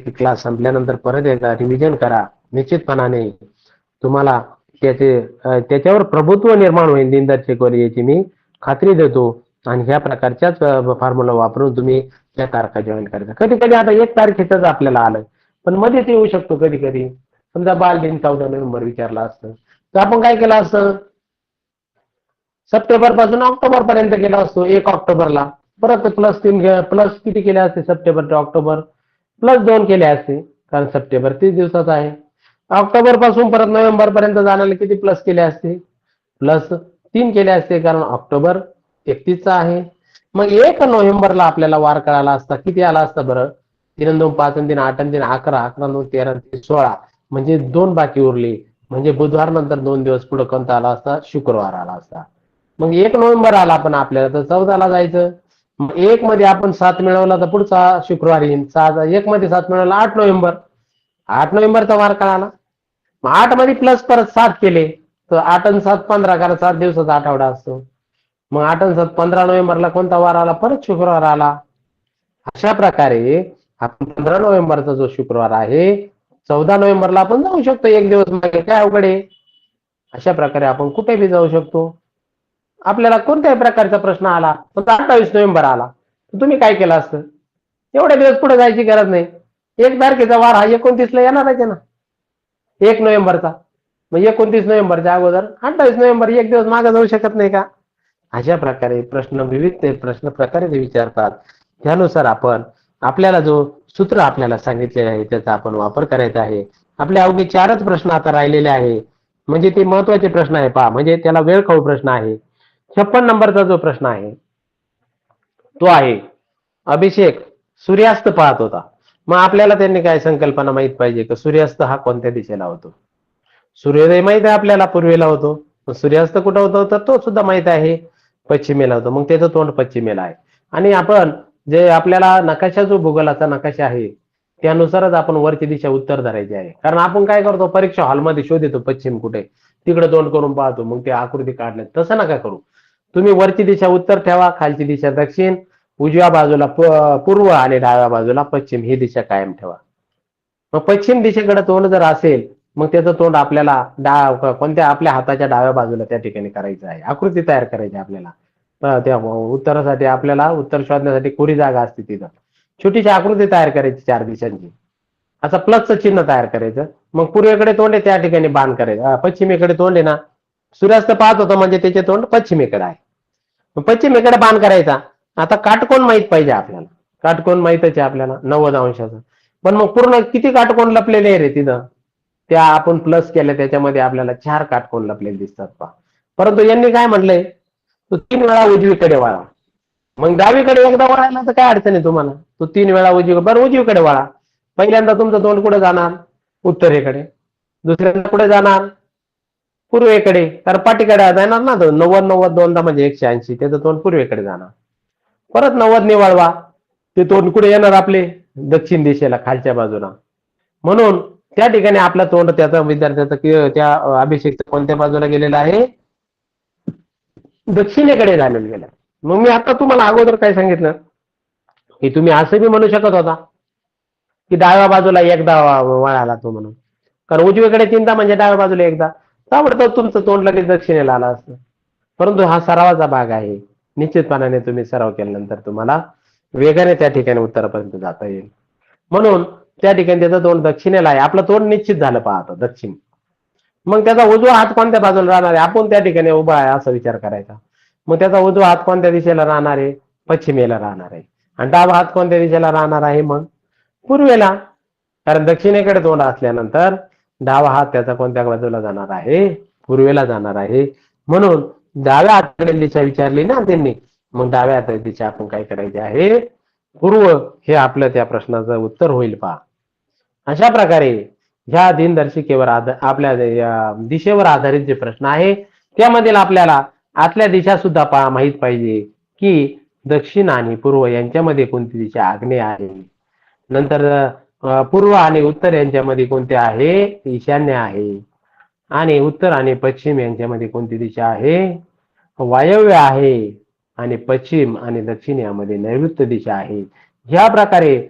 क्लास संपल्यानंतर परत एकदा रिव्हिजन करा. निश्चितपणाने तुम्हाला त्याच्यावर प्रभुत्व निर्माण होईल दिनदर्शिकेवर, याची मी खात्री देतो. आणि ह्या प्रकारच्याच फॉर्म्युला वापरून तुम्ही त्या तारखा जॉईन करायचा. कधी कधी आता 1 तारखेच आपल्याला आलं, पण मध्ये ते येऊ शकतो कधी कधी. समजा बालदिन 14 नोव्हेंबर विचारला असतं तर आपण काय केलं असतं, सप्टेंबर पासून ऑक्टोबर पर्यंत केला असतो. 1 ऑक्टोबरला परत +3 प्लस किती केले असते, सप्टेंबर ते ऑक्टोबर +2 केले असते, कारण सप्टेंबर 30 दिवसाचा आहे. ऑक्टोबर पासून परत नोव्हेंबर पर्यंत जाण्याला किती प्लस केले असते, +3 केले असते, कारण ऑक्टोबर 31 चा आहे. मग 1 नोव्हेंबरला आपल्याला वार कळाला असता, किती आला असता बरं, 3 आणि 2 5 आणि 3 8 आणि 3 11, 11 2 13 आणि 3 16, म्हणजे 2 बाकी उरले. म्हणजे बुधवार नंतर 2 दिवस पुढे कोणता आला असता, शुक्रवार आला असता. मग 1 नोव्हेंबर आला पण आपल्याला तर 14ला जायचं. मग 1 मध्ये आपण 7 मिळवला तर पुढचा शुक्रवार येईल. 1 मध्ये 7 मिळवला 8 नोव्हेंबर. 8 नोव्हेंबरचा वार कळाला. मग 8 मध्ये प्लस परत 7 केले तर 8 आणि 7 15, कारण 7 दिवसाचा आठवडा असतो. मग 8 आणि 7 15 नोव्हेंबरला कोणता वार आला, परत शुक्रवार आला. अशा प्रकारे आपण 15 नोव्हेंबरचा जो शुक्रवार आहे 14 नोव्हेंबरला आपण जाऊ शकतो, 1 दिवस मागे, काय अवघड आहे. अशा प्रकारे आपण कुठे बी जाऊ शकतो. आपल्याला कोणत्याही प्रकारचा प्रश्न आला पण 28 नोव्हेंबर आला तर तुम्ही काय केलं असतं, एवढे दिवस पुढे जायची गरज नाही. 1 तारखेचा वार हा 29 ला येणार आहे ना, 1 नोव्हेंबरचा. मग 29 नोव्हेंबरच्या अगोदर 28 नोव्हेंबर 1 दिवस मागे जाऊ शकत नाही का. अशा प्रकारे प्रश्न विविध प्रश्न प्रकारे ते विचारतात. त्यानुसार आपण आपल्याला जो सूत्र आपल्याला सांगितलेले आहे त्याचा आपण वापर करायचा आहे. आपले अवघे 4च प्रश्न आता राहिलेले आहे. म्हणजे ते महत्वाचे प्रश्न आहे पहा, म्हणजे त्याला वेळ खाऊ प्रश्न आहे. 56 नंबरचा जो प्रश्न आहे तो आहे, अभिषेक सूर्यास्त पाहत होता. मग आपल्याला त्यांनी काय संकल्पना माहित पाहिजे की सूर्यास्त हा कोणत्या दिशेला होतो. सूर्योदय माहित आहे आपल्याला पूर्वेला होतो. सूर्यास्त कुठं होतो तर तो सुद्धा माहित आहे, पश्चिमेला होतो. मग त्याचं तोंड पश्चिमेला आहे. आणि आपण जे आपल्याला नकाशा, जो भूगोलाचा नकाशा आहे त्यानुसारच आपण वरची दिशा उत्तर धरायची आहे. कारण आपण काय करतो, परीक्षा हॉलमध्ये शोधतो पश्चिम कुठे, तिकडे तोंड करून पाहतो, मग ते आकृती काढले. तसं नका करू. तुम्ही वरची दिशा उत्तर ठेवा, खालची दिशा दक्षिण, उजव्या बाजूला पूर्व आणि डाव्या बाजूला पश्चिम ही दिशा कायम ठेवा. मग पश्चिम दिशेकडे तोंड जर असेल, मग त्याचं तोंड आपल्याला कोणत्या आपल्या हाताच्या डाव्या बाजूला त्या ठिकाणी करायचं आहे. आकृती तयार करायची आपल्याला. त्या उत्तरासाठी आपल्याला उत्तर शोधण्यासाठी कोरी जागा असते तिथं. छोटीशी आकृती तयार करायची 4 दिशांची. असं प्लसचं चिन्ह तयार करायचं. मग पूर्वेकडे तोंड आहे त्या ठिकाणी बाण करायचं. पश्चिमेकडे तोंड आहे ना, सूर्यास्त पाहत होता म्हणजे त्याचे तोंड पश्चिमेकडे आहे. मग पश्चिमेकडे बाण करायचा. आता काटकोन माहित पाहिजे आपल्याला. काटकोन माहितच आहे आपल्याला 90 अंशाचा. पण मग पूर्ण किती काटकोन लपलेले आहे रे तिथं, त्या आपण प्लस केल्या त्याच्यामध्ये आपल्याला 4 काटकोन लपलेले दिसतात पहा. परंतु यांनी काय म्हटलंय, तो 3 वेळा उजवीकडे वळा. मग डावीकडे एकदा वळायला तर काय अडचण आहे तुम्हाला, तो 3 वेळा बरं उजवीकडे वळा. पहिल्यांदा तुमचं तोंड कुठे जाणार, उत्तरेकडे. दुसऱ्यांदा कुठे जाणार, पूर्वेकडे. कारण पाठीकडे जाणार ना, तो 90 दोनदा म्हणजे 180, त्याचं तोंड पूर्वेकडे जाणार. परत 90 ने वळवा, ते तोंड कुठे येणार आपले, दक्षिण दिशेला खालच्या बाजूला. म्हणून त्या ठिकाणी आपलं तोंड त्याचा विद्यार्थ्याचं त्या अभिषेकचं कोणत्या बाजूला गेलेलं आहे, दक्षिणेकडे झालेलं गेलं. मग मी आता तुम्हाला अगोदर काय सांगितलं की तुम्ही असं बी म्हणू शकत होता की डाव्या बाजूला एकदा वळाला तो म्हणून, कारण उजवीकडे 3दा म्हणजे डाव्या बाजूला एकदा. ताबडतोब तुमचं तोंड लगेच दक्षिणेला आलं असतं. परंतु हा सरावाचा भाग आहे. निश्चितपणाने तुम्ही सराव केल्यानंतर तुम्हाला वेगाने त्या ठिकाणी उत्तरापर्यंत जाता येईल. म्हणून त्या ठिकाणी त्याचं तोंड दक्षिणेला आहे. आपलं तोंड निश्चित झालं पाहतो दक्षिण. मग त्याचा उजवा हात कोणत्या बाजूला राहणार आहे, आपण त्या ठिकाणी उभा आहे असा विचार करायचा. मग त्याचा उजवा हात कोणत्या दिशेला राहणार आहे, पश्चिमेला राहणार आहे. आणि डावा हात कोणत्या दिशेला राहणार आहे, मग पूर्वेला. कारण दक्षिणेकडे तोंड असल्यानंतर डावा हात त्याचा कोणत्या बाजूला जाणार आहे, पूर्वेला जाणार आहे. म्हणून डाव्या हाताकडील दिशा विचारली ना त्यांनी, मग डाव्या हाताची दिशा आपण काय करायची आहे, पूर्व, हे आपलं त्या प्रश्नाचं उत्तर होईल पहा. अशा प्रकारे ह्या दिनदर्शिकेवर आपल्या दिशेवर आधारित जे प्रश्न आहे त्यामधील आपल्याला आतल्या दिशा सुद्धा माहित पाहिजे की दक्षिण आणि पूर्व यांच्यामध्ये कोणती दिशा आग्नेय आहे. नंतर पूर्व आणि उत्तर यांच्यामध्ये कोणते आहे, ईशान्य आहे. आणि उत्तर आणि पश्चिम यांच्यामध्ये कोणती दिशा आहे, वायव्य आहे. आणि पश्चिम आणि दक्षिण यामध्ये नैऋत्य दिशा आहे. ह्या प्रकारे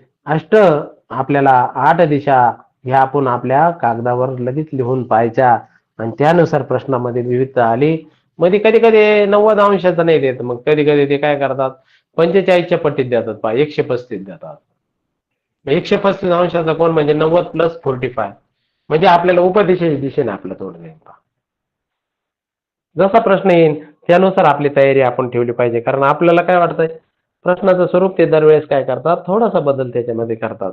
आपल्याला 8 दिशा ह्या आपण आपल्या कागदावर लगेच लिहून पाहायच्या आणि त्यानुसार प्रश्नामध्ये विविधता आली. मध्ये कधी कधी 90 अंशाचं नाही देत, मग कधी कधी ते काय करतात 45च्या पट्टीत देतात पहा, 135 देतात. 135 अंशाचा कोण म्हणजे 90 + 45, म्हणजे आपल्याला उपदिशेच्या दिशेने आपलं तोंड जाईल पहा. जसा प्रश्न येईल त्यानुसार आपली तयारी आपण ठेवली पाहिजे. कारण आपल्याला काय वाटतंय, प्रश्नाचं स्वरूप ते दरवेळेस काय करतात, थोडासा बदल त्याच्यामध्ये करतात.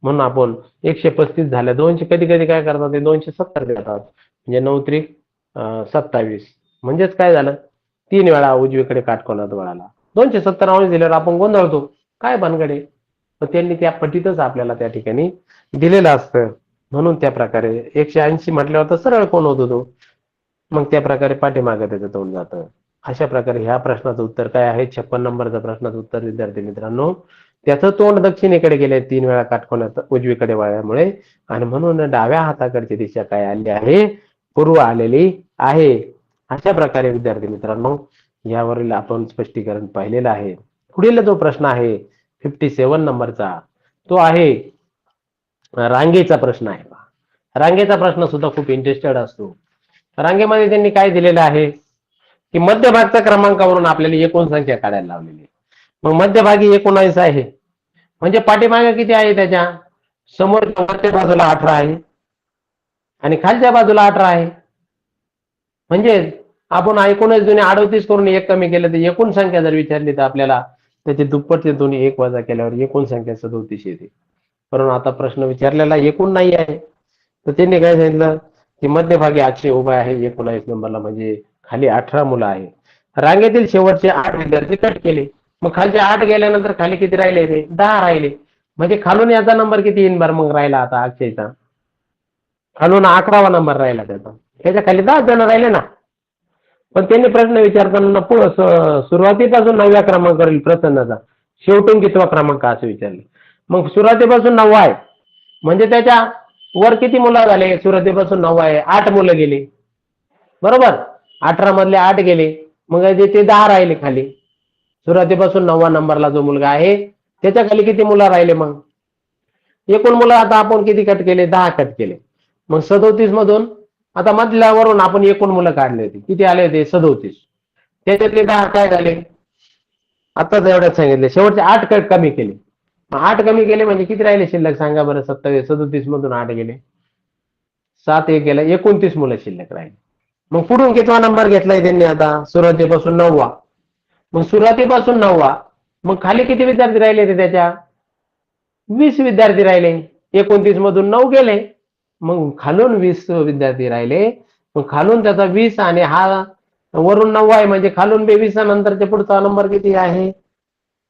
म्हणून आपण 135 झाल्या, 200 कधी कधी काय करतात ते 270 देतात, म्हणजे 9 त्रिक 27. म्हणजेच काय झालं, 3 वेळा उजवीकडे काटकोनात वळाला. 270 अंश दिल्यावर आपण गोंधळतो, काय भानगडे. पण त्यांनी त्या पटीतच आपल्याला त्या ठिकाणी दिलेलं असतं. म्हणून त्या प्रकारे 180 म्हटल्यावर तर सरळ कोण होतो तो, मग त्या प्रकारे पाठीमागे त्याचं तोंड जातं. अशा प्रकारे ह्या प्रश्नाचं उत्तर काय आहे, 56 नंबरचा प्रश्नाचं उत्तर विद्यार्थी मित्रांनो, त्याचं तोंड दक्षिणेकडे गेले 3 वेळा काटकोनात उजवीकडे वळल्यामुळे, आणि म्हणून डाव्या हाताकडची दिशा काय आली आहे, पूर्व आलेली आहे. अशा प्रकारे विद्यार्थी मित्रांनो यावरील आपण स्पष्टीकरण पाहिलेलं आहे. पुढील जो प्रश्न आहे 57 नंबरचा, तो आहे रांगेचा प्रश्न आहे. रांगेचा प्रश्न सुद्धा खूप इंटरेस्टेड असतो. रांगेमध्ये त्यांनी काय दिलेलं आहे की मध्यभागच्या क्रमांकावरून आपल्याला एकूण संख्या काढायला लावलेली आहे. मग मध्यभागी 19 आहे, म्हणजे पाठीमागे किती आहे, त्याच्या समोरच्या वरच्या बाजूला 18 आहे आणि खालच्या बाजूला 18 आहे. म्हणजे आपण 19 जुने 38 करून 1 कमी केलं तर एकूण संख्या जर विचारली तर आपल्याला त्याचे दुप्पटचे दोन्ही 1 वजा केल्यावर एकूण संख्या 37 येते. परंतु आता प्रश्न विचारलेला एकूण नाही आहे. तर त्यांनी काय सांगितलं की मध्यभागी अक्षय उभा आहे 19 नंबरला, म्हणजे खाली 18 मुलं आहे. रांगेतील शेवटचे 8 विद्यार्थी कट केले. मग खालचे 8 गेल्यानंतर खाली किती राहिले? ते 10 राहिले. म्हणजे खालून याचा नंबर किती येईन बरं मग राहिला आता अक्षयचा? खालून 11वा नंबर राहिला त्याचा. त्याच्या खाली 10 जण राहिले ना. पण त्यांनी प्रश्न विचारताना सुरुवातीपासून 9व्या क्रमांकावरील प्रसन्नाचा शेवटून कितवा क्रमांक असं विचारले. मग सुरुवातीपासून 9 आहे म्हणजे त्याच्या वर किती मुलं झाले? सुरुवातीपासून 9 आहे, 8 मुलं गेली बरोबर. 18 मधले 8 गेले, मग ते 10 राहिले खाली. सुरुवातीपासून 9व्या नंबरला जो मुलगा आहे त्याच्या खाली किती मुलं राहिले? मग एकूण मुलं आता आपण किती कट केले? 10 कट केले. मग 37 मधून आता मधल्यावरून आपण एकूण मुलं काढले होते, किती आले होते? 37. त्याच्यातले 10 काय झाले? आताच एवढ्यात सांगितले. शेवटचे 8 कट कमी केले. 8 कमी केले म्हणजे किती राहिले शिल्लक सांगा बरं? 37 मधून 8 गेले, 7 एक गेला, 29 मुलं शिल्लक राहिले. मग पुढून कितवा नंबर घेतलाय त्यांनी आता? सुरुवातीपासून 9वा. मग सुरुवातीपासून 9वा, मग खाली किती विद्यार्थी राहिले ते त्याच्या? 20 विद्यार्थी राहिले. 29 मधून 9 गेले, मग खालून 20 विद्यार्थी राहिले. मग खालून त्याचा 20 आणि हा वरून 9 आहे म्हणजे खालून 20 नंतरच्या पुढचा नंबर किती आहे?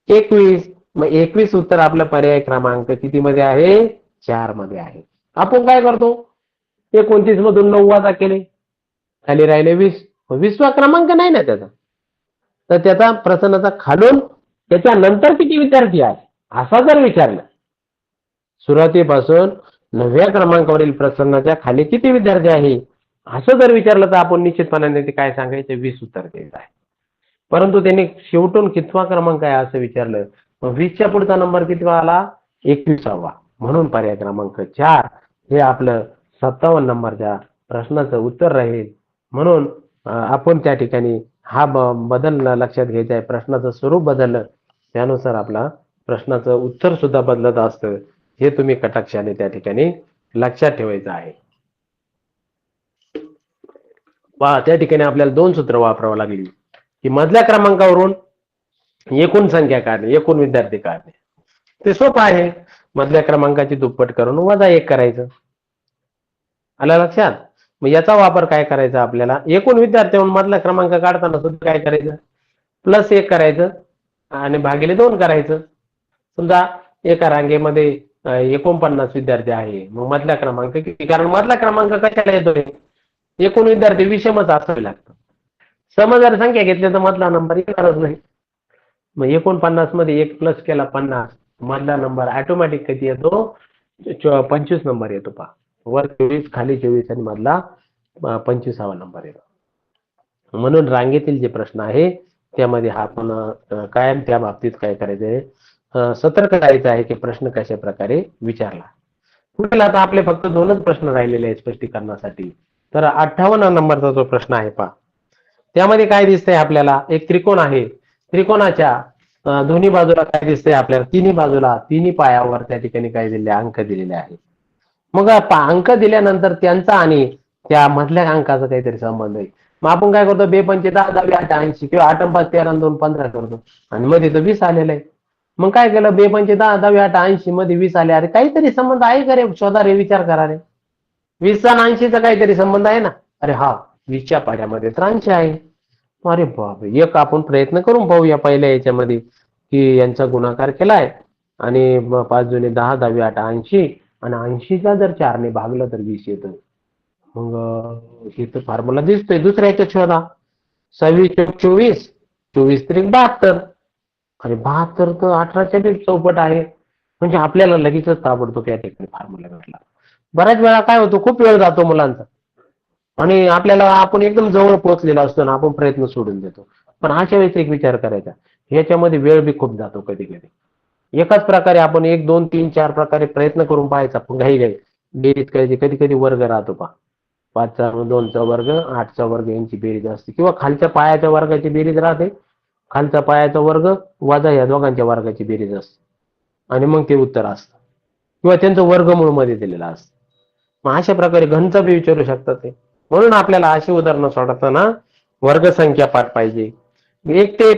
21. मग 21 उत्तर आपला पर्याय क्रमांक किती मध्ये आहे? 4 मध्ये आहे. आपण काय करतो? 29 मधून 9 वजा केले, खाली राहिले 20. 20वा क्रमांक नाही ना त्याचा, तर त्याचा प्रसन्नाचा खालून त्याच्यानंतर किती विद्यार्थी आहे असा जर विचारलं, सुरुवातीपासून 9व्या क्रमांकावरील प्रसन्नाच्या खाली किती विद्यार्थी आहे असं जर विचारलं तर आपण निश्चितपणाने ते काय सांगायचं? 20 उत्तर द्यायचं आहे. परंतु त्यांनी शेवटून कितवा क्रमांक आहे असं विचारलं. मग 20च्या पुढचा नंबर कितवा आला? 21वा. म्हणून पर्याय क्रमांक 4 हे आपलं 57 नंबरच्या प्रश्नाचं उत्तर राहील. म्हणून आपण त्या ठिकाणी हा बदल लक्षात घ्यायचा आहे. प्रश्नाचं स्वरूप बदललं त्यानुसार आपला प्रश्नाचं उत्तर सुद्धा बदलत असतं, हे तुम्ही कटाक्षाने त्या ठिकाणी लक्षात ठेवायचं आहे. त्या ठिकाणी आपल्याला 2 सूत्र वापरावं लागली की मधल्या क्रमांकावरून एकूण संख्या काढणे, एकूण विद्यार्थी काढणे. ते सोपं आहे. मधल्या क्रमांकाची दुप्पट करून वजा 1 करायचं. आलं लक्षात? मग याचा वापर काय करायचा आपल्याला? एकूण विद्यार्थ्यांहून मधला क्रमांक काढताना सुद्धा काय करायचं? +1 करायचं आणि भागिले 2 करायचं. समजा एका रांगेमध्ये 49 विद्यार्थी आहे, मग मधला क्रमांक किती? कारण मधला क्रमांक कशाला येतोय? एकूण विद्यार्थी विषमच असावे लागतं. सम जर संख्या घेतली तर मधला नंबर येणारच नाही. मग 49 मध्ये 1 प्लस केला 50, मधला नंबर ऑटोमॅटिक किती येतो? 25 नंबर येतो. पहा, वर 24, खाली 24 आणि मधला 25वा नंबर येतो. म्हणून रांगेतील जे प्रश्न आहे त्यामध्ये हा आपण कायम त्या बाबतीत काय करायचंय? सतर्क राहायचं आहे की प्रश्न कशा प्रकारे विचारला. पुढे आता आपले फक्त 2च प्रश्न राहिलेले आहेत स्पष्टीकरणासाठी. तर 58 नंबरचा जो प्रश्न आहे पहा, त्यामध्ये काय दिसतंय आपल्याला? एक त्रिकोण आहे. त्रिकोणाच्या दोन्ही बाजूला काय दिसतंय आपल्याला? तिन्ही बाजूला, तिन्ही पायावर त्या ठिकाणी काय दिले? अंक दिलेले आहेत. मग अंक दिल्यानंतर त्यांचा आणि त्या मधल्या अंकाचा काहीतरी संबंध आहे. मग आपण काय करतो? 2 पंचे 10, 10 8 80 किंवा 8 5 13 2 15 करतो आणि मध्ये तर 20 आलेलं आहे. मग काय केलं? 2 पंचे 10, 10 8 80 मध्ये 20 आले. अरे काहीतरी संबंध आहे का रे? शोधा रे, विचार करा रे. 20 आणि 80चा काहीतरी संबंध आहे ना? अरे हा, 20च्या पाड्यामध्ये तर 80 आहे. अरे बापरे, एक आपण प्रयत्न करून पाहूया पहिल्या याच्यामध्ये की यांचा गुणाकार केलाय आणि 5 जुने 10, 10 8 80 आणि 80ला जर 4 ने भागलं तर 20 येतं. मग इथं फॉर्म्युला दिसतोय. दुसऱ्या याच्यात शोधा. 26 × 24, 24 × 72. अरे 72 तर 18च्या बी चौपट आहे. म्हणजे आपल्याला लगेचच ताबडतोब या ठिकाणी फॉर्म्युला भेटला. बऱ्याच वेळा काय होतो? खूप वेळ जातो मुलांचा आणि आपल्याला आपण एकदम जवळ पोहोचलेला असतो ना, आपण प्रयत्न सोडून देतो. पण अशा वेळेस एक विचार करायचा, ह्याच्यामध्ये वेळ बी खूप जातो कधी कधी. एकाच प्रकारे आपण 1 2 3 4 प्रकारे प्रयत्न करून पाहायचा, पण घाई बेरीज करायची. कधी कधी वर्ग राहतो पहा, 5चा 2चा वर्ग 8चा वर्ग यांची बेरीज असते, किंवा खालच्या पायाच्या वर्गाची बेरीज राहते, खालचा पायाचा वर्ग वजा या दोघांच्या वर्गाची बेरीज असते आणि मग ते उत्तर असतं, किंवा त्यांचं वर्गमूळ मध्ये दिलेलं असतं. मग अशा प्रकारे घनचा बी विचारू शकतात ते. म्हणून आपल्याला अशी उदाहरणं सोडवताना वर्गसंख्या पाठ पाहिजे. 1 ते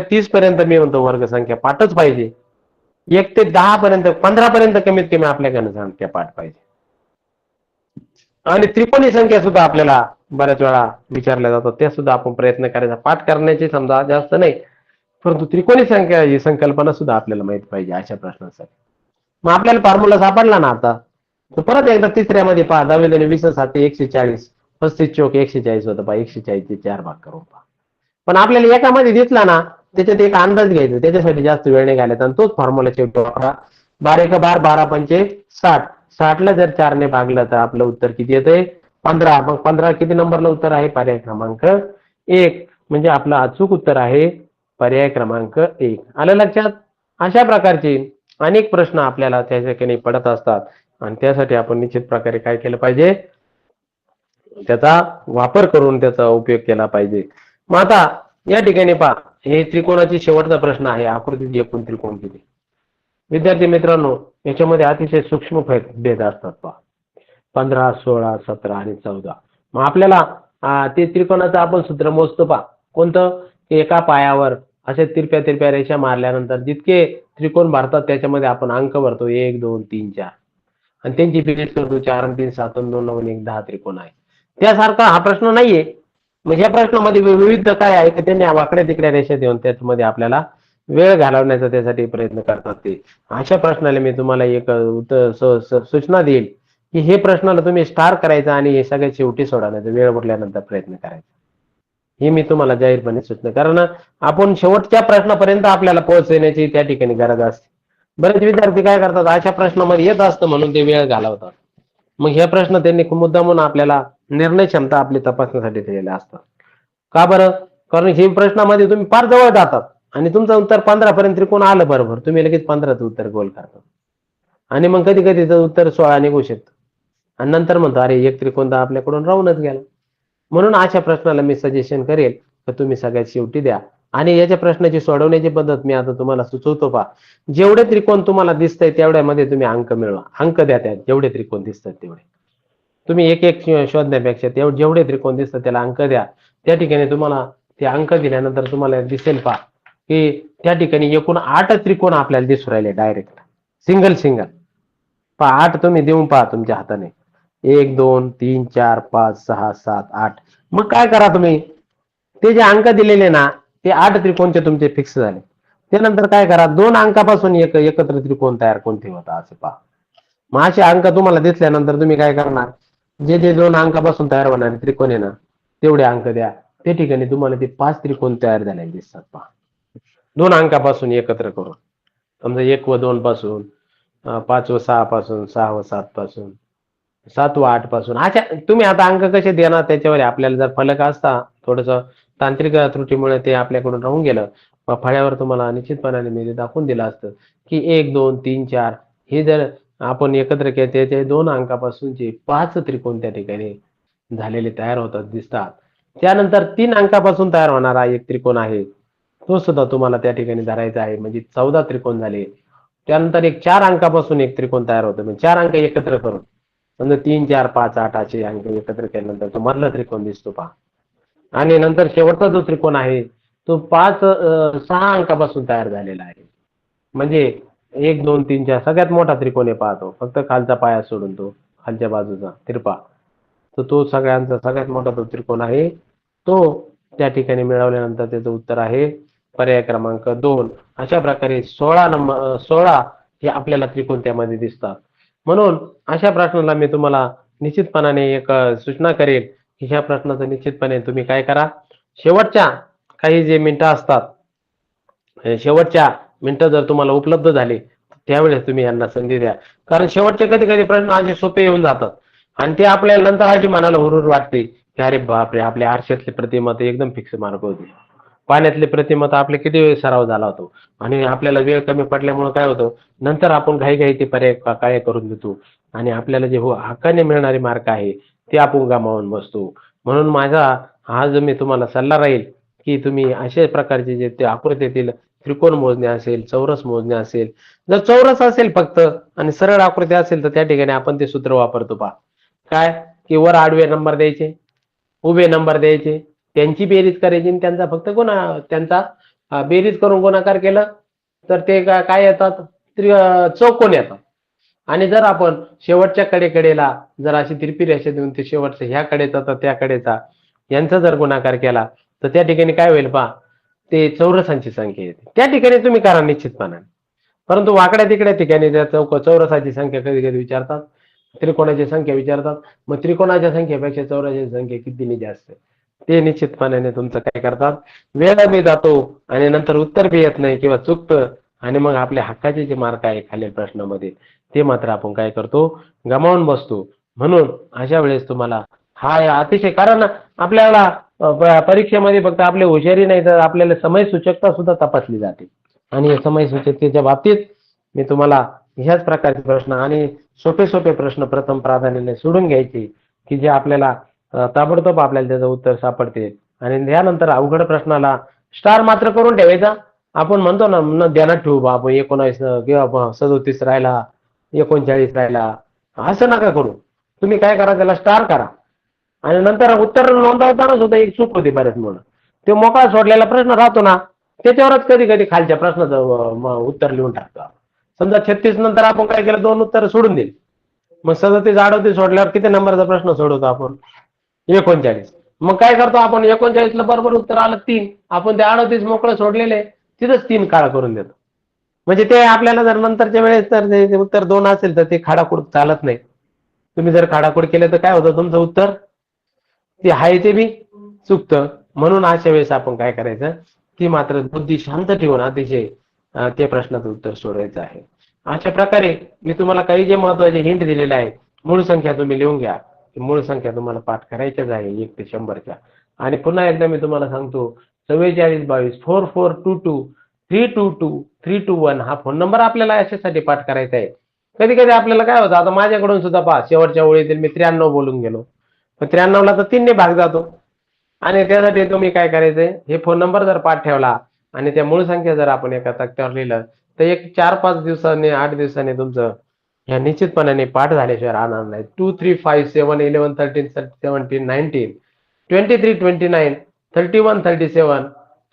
30 पर्यंत मी म्हणतो वर्गसंख्या पाठच पाहिजे. 1 ते 10 पर्यंत 15 पर्यंत कमीत कमी आपल्याकडे संख्या पाठ पाहिजे. आणि त्रिकोणी संख्या सुद्धा आपल्याला बऱ्याच वेळा विचारल्या जातात, त्या सुद्धा आपण प्रयत्न करायचा. पाठ करण्याची समजा जास्त नाही, परंतु त्रिकोणी संख्या ही संकल्पना सुद्धा आपल्याला माहित पाहिजे अशा प्रश्नांसाठी. मग आपल्याला फॉर्म्युला सापडला ना आता, तर परत एकदा तिसऱ्यामध्ये पहा, 10 20 7 140, 35 चौक 140 होतं पहा, 140 चे 4 भाग करून पहा. पण आपल्याला एकामध्ये दिसला ना, त्याच्यात एक अंदाज घ्यायचा, त्याच्यासाठी जास्त वेळ नाही घालायचा आणि तोच फॉर्म्युला शेवटी वापरा. 12 1 12, 12 पंचे 60, 60 ला जर 4 ने भागलं तर आपलं उत्तर किती येतंय? 15. मग 15 किती नंबरला उत्तर आहे? पर्याय क्रमांक 1. म्हणजे आपलं अचूक उत्तर आहे पर्याय क्रमांक 1. आलं लक्षात? अशा प्रकारचे अनेक प्रश्न आपल्याला त्या ठिकाणी पडत असतात आणि त्यासाठी आपण निश्चित प्रकारे काय केलं पाहिजे? त्याचा वापर करून त्याचा उपयोग केला पाहिजे. मग आता या ठिकाणी पहा, हे त्रिकोणाची शेवटचा प्रश्न आहे. आकृतीत एकूण त्रिकोण किती? विद्यार्थी मित्रांनो, याच्यामध्ये अतिशय सूक्ष्म भेद असतात पहा. 15, 16, 17 आणि 14. मग आपल्याला ते त्रिकोणाचं आपण सूत्र मोजतो पहा. कोणतं? एका पायावर असे तिरप्या तिरप्या रेषा मारल्यानंतर जितके त्रिकोण भरतात त्याच्यामध्ये आपण अंक भरतो 1 2 3 4 आणि त्यांची बेरीज करतो. 4 आणि 3 7 आणि 2 9 आणि 1 10 त्रिकोण आहे. त्यासारखा हा प्रश्न नाहीये. मग या प्रश्नामध्ये विविध काय आहे की त्यांनी वाकड्या तिकड्या रेषा देऊन त्याच्यामध्ये आपल्याला वेळ घालवण्याचा त्यासाठी प्रयत्न करतात ते. अशा प्रश्नाला मी तुम्हाला एक सूचना देईल की हे प्रश्नाला तुम्ही स्टार करायचा आणि हे सगळ्यात शेवटी सोडवण्याचा वेळ उरल्यानंतर प्रयत्न करायचा. ही मी तुम्हाला जाहीरपणे सूचना, कारण आपण शेवटच्या प्रश्नापर्यंत आपल्याला पोहोचण्याची त्या ठिकाणी गरज असते. बरेच विद्यार्थी काय करतात, अशा प्रश्नामध्ये येत असतं म्हणून ते वेळ घालवतात. मग हे प्रश्न त्यांनी मुद्दामून आपल्याला निर्णय क्षमता आपली तपासण्यासाठी दिलेल्या असतात. का बरं? कारण हे प्रश्नामध्ये तुम्ही फार जवळ जातात आणि तुमचं उत्तर 15 पर्यंत त्रिकोण आलं बरोबर, तुम्ही लगेच 15चं उत्तर गोल करतात आणि मग कधी कधी उत्तर 16 निघू शकतं आणि नंतर म्हणतो अरे एक त्रिकोण तर आपल्याकडून राहूनच गेला. म्हणून अशा प्रश्नाला मी सजेशन करेल तर तुम्ही सगळ्यात शेवटी द्या. आणि याच्या प्रश्नाची सोडवण्याची पद्धत मी आता तुम्हाला सुचवतो पहा. जेवढे त्रिकोण तुम्हाला दिसतंय तेवढ्यामध्ये तुम्ही अंक मिळवा, अंक द्या त्यात, जेवढे त्रिकोण दिसतात तेवढे. तुम्ही एक एक शोधण्यापेक्षा जेवढे त्रिकोण दिसतात त्याला अंक द्या. त्या ठिकाणी तुम्हाला ते अंक दिल्यानंतर तुम्हाला दिसेल पहा की त्या ठिकाणी एकूण 8 त्रिकोण आपल्याला दिसू राहिले डायरेक्ट, सिंगल सिंगल पहा. 8 तुम्ही देऊन पहा तुमच्या हाताने. 1 2 3 4 5 6 7 8. मग काय करा तुम्ही, ते जे अंक दिलेले ना ते 8 त्रिकोणचे तुमचे फिक्स झाले. त्यानंतर काय करा, 2 अंकापासून एकत्र त्रिकोण तयार कोणते होता असे पहा. मग असे अंक तुम्हाला दिसल्यानंतर तुम्ही काय करणार, जे जे 2 अंकापासून तयार होणारे त्रिकोण आहे ना तेवढे अंक द्या. त्या ठिकाणी तुम्हाला ते 5 त्रिकोण तयार झालेले दिसतात पहा, 2 अंकापासून एकत्र करून. समजा 1 व 2 पासून, 5 व 6 पासून, 6 व 7 पासून, 7 व 8 पासून. अशा तुम्ही आता अंक कसे देणार त्याच्यावर आपल्याला जर फलक असता, थोडस तांत्रिक त्रुटीमुळे ते आपल्याकडून राहून गेलं, मग फळ्यावर तुम्हाला निश्चितपणाने मी दाखवून दिलं असतं की 1 2 3 4 हे जर आपण एकत्र केले त्याचे 2 अंकापासूनचे 5 त्रिकोण त्या ठिकाणी झालेले तयार होतात दिसतात. त्यानंतर 3 अंकापासून तयार होणारा एक त्रिकोण आहे तो सुद्धा तुम्हाला त्या ठिकाणी धरायचा आहे, म्हणजे 14 त्रिकोण झाले. त्यानंतर एक 4 अंकापासून एक त्रिकोण तयार होतं, म्हणजे 4 अंक एकत्र करून म्हणजे 3 4 5 8 असे अंक एकत्र केल्यानंतर तो मधला त्रिकोण दिसतो पहा. आणि नंतर शेवटचा जो त्रिकोण आहे तो 6 अंकापासून तयार झालेला आहे, म्हणजे 1 2 3 4 सगळ्यात मोठा त्रिकोण आहे पाहतो, फक्त खालचा पाया सोडून तो खालच्या बाजूचा तिरपा, तर तो सगळ्यांचा सगळ्यात मोठा तो त्रिकोण आहे. तो त्या ठिकाणी मिळवल्यानंतर त्याचं उत्तर आहे पर्याय क्रमांक 2. अशा प्रकारे 16 हे आपल्याला त्रिकोण त्यामध्ये दिसतात. म्हणून अशा प्रश्नाला मी तुम्हाला निश्चितपणाने एक सूचना करेल की ह्या प्रश्नाचं निश्चितपणे तुम्ही काय करा, शेवटच्या काही जे मिनिटं असतात, शेवटच्या मिनिटं जर तुम्हाला उपलब्ध झाले त्यावेळेस तुम्ही यांना संधी द्या. कारण शेवटचे कधी कधी प्रश्न असे सोपे येऊन जातात आणि ते आपल्याला नंतर अशी मनाला हुरूर वाटते की अरे बापरे, आपल्या आरशातले प्रतिमा तर एकदम फिक्स मार्क होते, पाण्यातले प्रतिमा तर आपले किती वेळ सराव झाला होतो आणि आपल्याला वेळ कमी पडल्यामुळे काय होतं, नंतर आपण घाई ते पर्याय काय करून देतो आणि आपल्याला जे हक्काने मिळणारे मार्क आहे ते आपण गमावून बसतो. म्हणून माझा हा जो मी तुम्हाला सल्ला राहील की तुम्ही अशा प्रकारचे जे ते आकृतीतील त्रिकोण मोजणे असेल, चौरस मोजणे असेल, जर चौरस असेल फक्त आणि सरळ आकृती असेल तर त्या ठिकाणी आपण ते सूत्र वापरतो पहा. काय की वर आडवे नंबर द्यायचे, उभे नंबर द्यायचे, त्यांची बेरीज करायची आणि त्यांचा फक्त त्यांचा बेरीज करून गुणाकार केलं तर ते काय येतात, चौकोन येतात. आणि जर आपण शेवटच्या कडेला जर अशी तिरपी रेषा देऊन ते शेवटच्या ह्या कडेचा तर त्या कडेचा यांचा जर गुणाकार केला तर त्या ठिकाणी काय होईल पहा, ते चौरसांची संख्या येते. त्या ठिकाणी तुम्ही करा निश्चितपणाने. परंतु वाकड्या तिकड्या ठिकाणी त्या चौरसाची संख्या कधी कधी विचारतात, त्रिकोणाची संख्या विचारतात. मग त्रिकोणाच्या संख्येपेक्षा चौरसाची संख्या कितीने जास्त आहे ते निश्चितपणाने तुमचं काय करतात, वेळ बी जातो आणि नंतर उत्तर बी येत नाही किंवा चुकतं आणि मग आपल्या हक्काचे जे मार्क आहे खालील प्रश्नामध्ये ते मात्र आपण काय करतो, गमावून बसतो. म्हणून अशा वेळेस तुम्हाला हा अतिशय, कारण आपल्याला परीक्षेमध्ये फक्त आपली हुशारी नाही तर आपल्याला समयसूचकता सुद्धा तपासली जाते. आणि या समयसूचकतेच्या बाबतीत मी तुम्हाला ह्याच प्रकारचे प्रश्न आणि सोपे प्रश्न प्रथम प्राधान्याने सोडून घ्यायचे की जे आपल्याला ताबडतोब आपल्याला त्याचं उत्तर सापडते. आणि त्यानंतर अवघड प्रश्नाला स्टार मात्र करून ठेवायचा. आपण म्हणतो ना ध्यानात ठेवू बा आपण 19 किंवा 37 राहिला, 39 राहिला, असं नका करू. तुम्ही काय करा, त्याला स्टार करा. आणि नंतर उत्तर नोंदवताना सुद्धा एक चूक होती बऱ्याच मुलं, ते मोकळा सोडलेला प्रश्न राहतो ना त्याच्यावरच कधी कधी खालच्या प्रश्नाचं उत्तर लिहून टाकतो. समजा 36 नंतर आपण काय केलं, 2 उत्तर सोडून दिली. मग 37 38 सोडल्यावर किती नंबरचा प्रश्न सोडवतो आपण, 39. मग काय करतो आपण, 39 ला बरोबर उत्तर आलं 3, आपण ते 38 मोकळं सोडलेले तिथंच 3 काळा करून देतो. म्हणजे ते आपल्याला जर नंतरच्या वेळेस तर ते उत्तर 2 असेल तर ते खाडाखोड चालत नाही. तुम्ही जर खाडाखोड केलं तर काय होतं, तुमचं उत्तर ते आहे ते बी चुकतं. म्हणून अशा वेळेस आपण काय करायचं की मात्र बुद्धी शांत ठेवून अतिशय ते प्रश्नाचं उत्तर सोडवायचं आहे. अशा प्रकारे मी तुम्हाला काही जे महत्वाचे हिंट दिलेले आहे. मूळ संख्या तुम्ही लिहून घ्या. मूळ संख्या तुम्हाला पाठ करायच्याच आहे 1 ते 100च्या. आणि पुन्हा एकदा मी तुम्हाला सांगतो, 44 22 4422 322 321 हा फोन नंबर आपल्याला याच्यासाठी पाठ करायचा आहे. कधी कधी आपल्याला काय होतं, आता माझ्याकडून सुद्धा पहा शेवटच्या ओळीतील मी 93 बोलून गेलो, पण 93ला तर 3 ने भाग जातो. आणि त्यासाठी तुम्ही काय करायचंय, हे फोन नंबर जर पाठ ठेवला आणि त्या मूळ संख्या जर आपण एका तक्त्यावर लिहिलं तर एक 4-5 दिवसांनी 8 दिवसांनी तुमचं ह्या निश्चितपणाने पाठ झाल्याशिवाय राहणार नाही. 2 3 5 7 11 13 17 19 23 29 31 37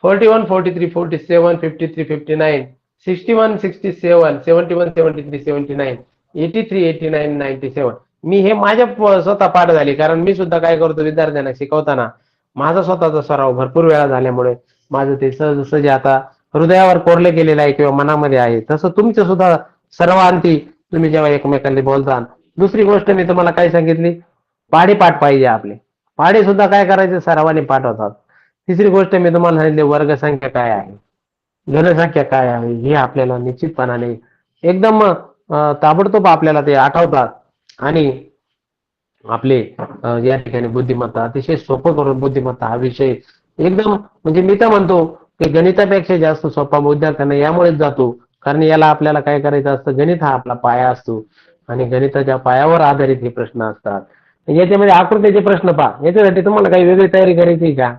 41 43 47 53 59 61 67 71 73 79 83 89 97. मी हे माझ्या स्वतः पाठ झाली, कारण मी सुद्धा काय करतो विद्यार्थ्यांना शिकवताना माझा स्वतःचा सराव भरपूर वेळा झाल्यामुळे माझं ते सहज आता हृदयावर कोरले गेलेलं आहे किंवा मनामध्ये आहे. तसं तुमचं सुद्धा सर्वांती तुम्ही जेव्हा एकमेकांना बोलता. दुसरी गोष्ट मी तुम्हाला काय सांगितली, पाढे पाठ पाहिजे आपले. पाढे सुद्धा काय करायचे, सरावाने पाठ होतात. तिसरी गोष्ट मी तुम्हाला सांगितली, वर्गसंख्या काय आहे, घनसंख्या काय आहे, हे आपल्याला निश्चितपणाने एकदम ताबडतोब आपल्याला ते आठवतात. आणि आपले या ठिकाणी बुद्धिमत्ता अतिशय सोपं करून बुद्धिमत्ता हा विषय एकदम, म्हणजे मी तर म्हणतो की गणितापेक्षा जास्त सोपा विद्यार्थ्यांना यामुळेच जातो, कारण याला आपल्याला काय करायचं असतं, गणित हा आपला पाया असतो आणि गणिताच्या पायावर आधारित हे प्रश्न असतात. याच्यामध्ये आकृतीचे प्रश्न पहा, याच्यासाठी तुम्हाला काही वेगळी तयारी करायची का,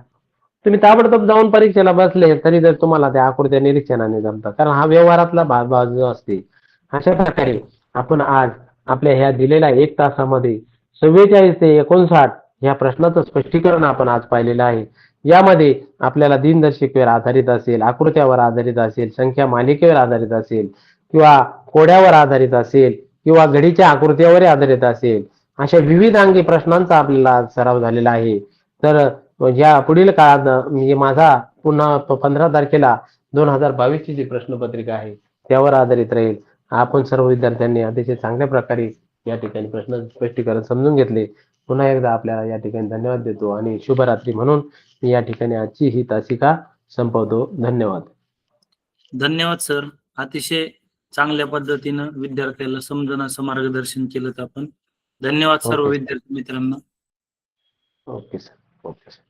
तुम्ही ताबडतोब जाऊन परीक्षेला बसले तरी जर तुम्हाला त्या आकृत्या निरीक्षणाने जमतात, कारण हा व्यवहारातला बाजू असते. अशा प्रकारे आपण आज आपल्या ह्या दिलेल्या 1 तासामध्ये 44 ते 59 या प्रश्नाचं स्पष्टीकरण आपण आज पाहिलेलं आहे. यामध्ये आपल्याला दिनदर्शिकेवर आधारित असेल, आकृत्यावर आधारित असेल, संख्या मालिकेवर आधारित असेल किंवा कोड्यावर आधारित असेल किंवा घडीच्या आकृत्यावर आधारित असेल, अशा विविध अंगी प्रश्नांचा आपल्याला सराव झालेला आहे. तर या पुढील काळात म्हणजे माझा पुन्हा 15 तारखेला 2022 ची जी प्रश्नपत्रिका आहे त्यावर आधारित राहील. आपण सर्व विद्यार्थ्यांनी अतिशय चांगल्या प्रकारे या ठिकाणी प्रश्न स्पष्टीकरण समजून घेतले. पुन्हा एकदा आपल्याला या ठिकाणी धन्यवाद देतो आणि शुभरात्री म्हणून मी या ठिकाणी आजची ही तासिका संपवतो. धन्यवाद. धन्यवाद सर. अतिशय चांगल्या पद्धतीनं विद्यार्थ्याला समजण्याचं मार्गदर्शन केलं आपण. धन्यवाद सर्व ओके. विद्यार्थी मित्रांना. Okay sir. Okay sir.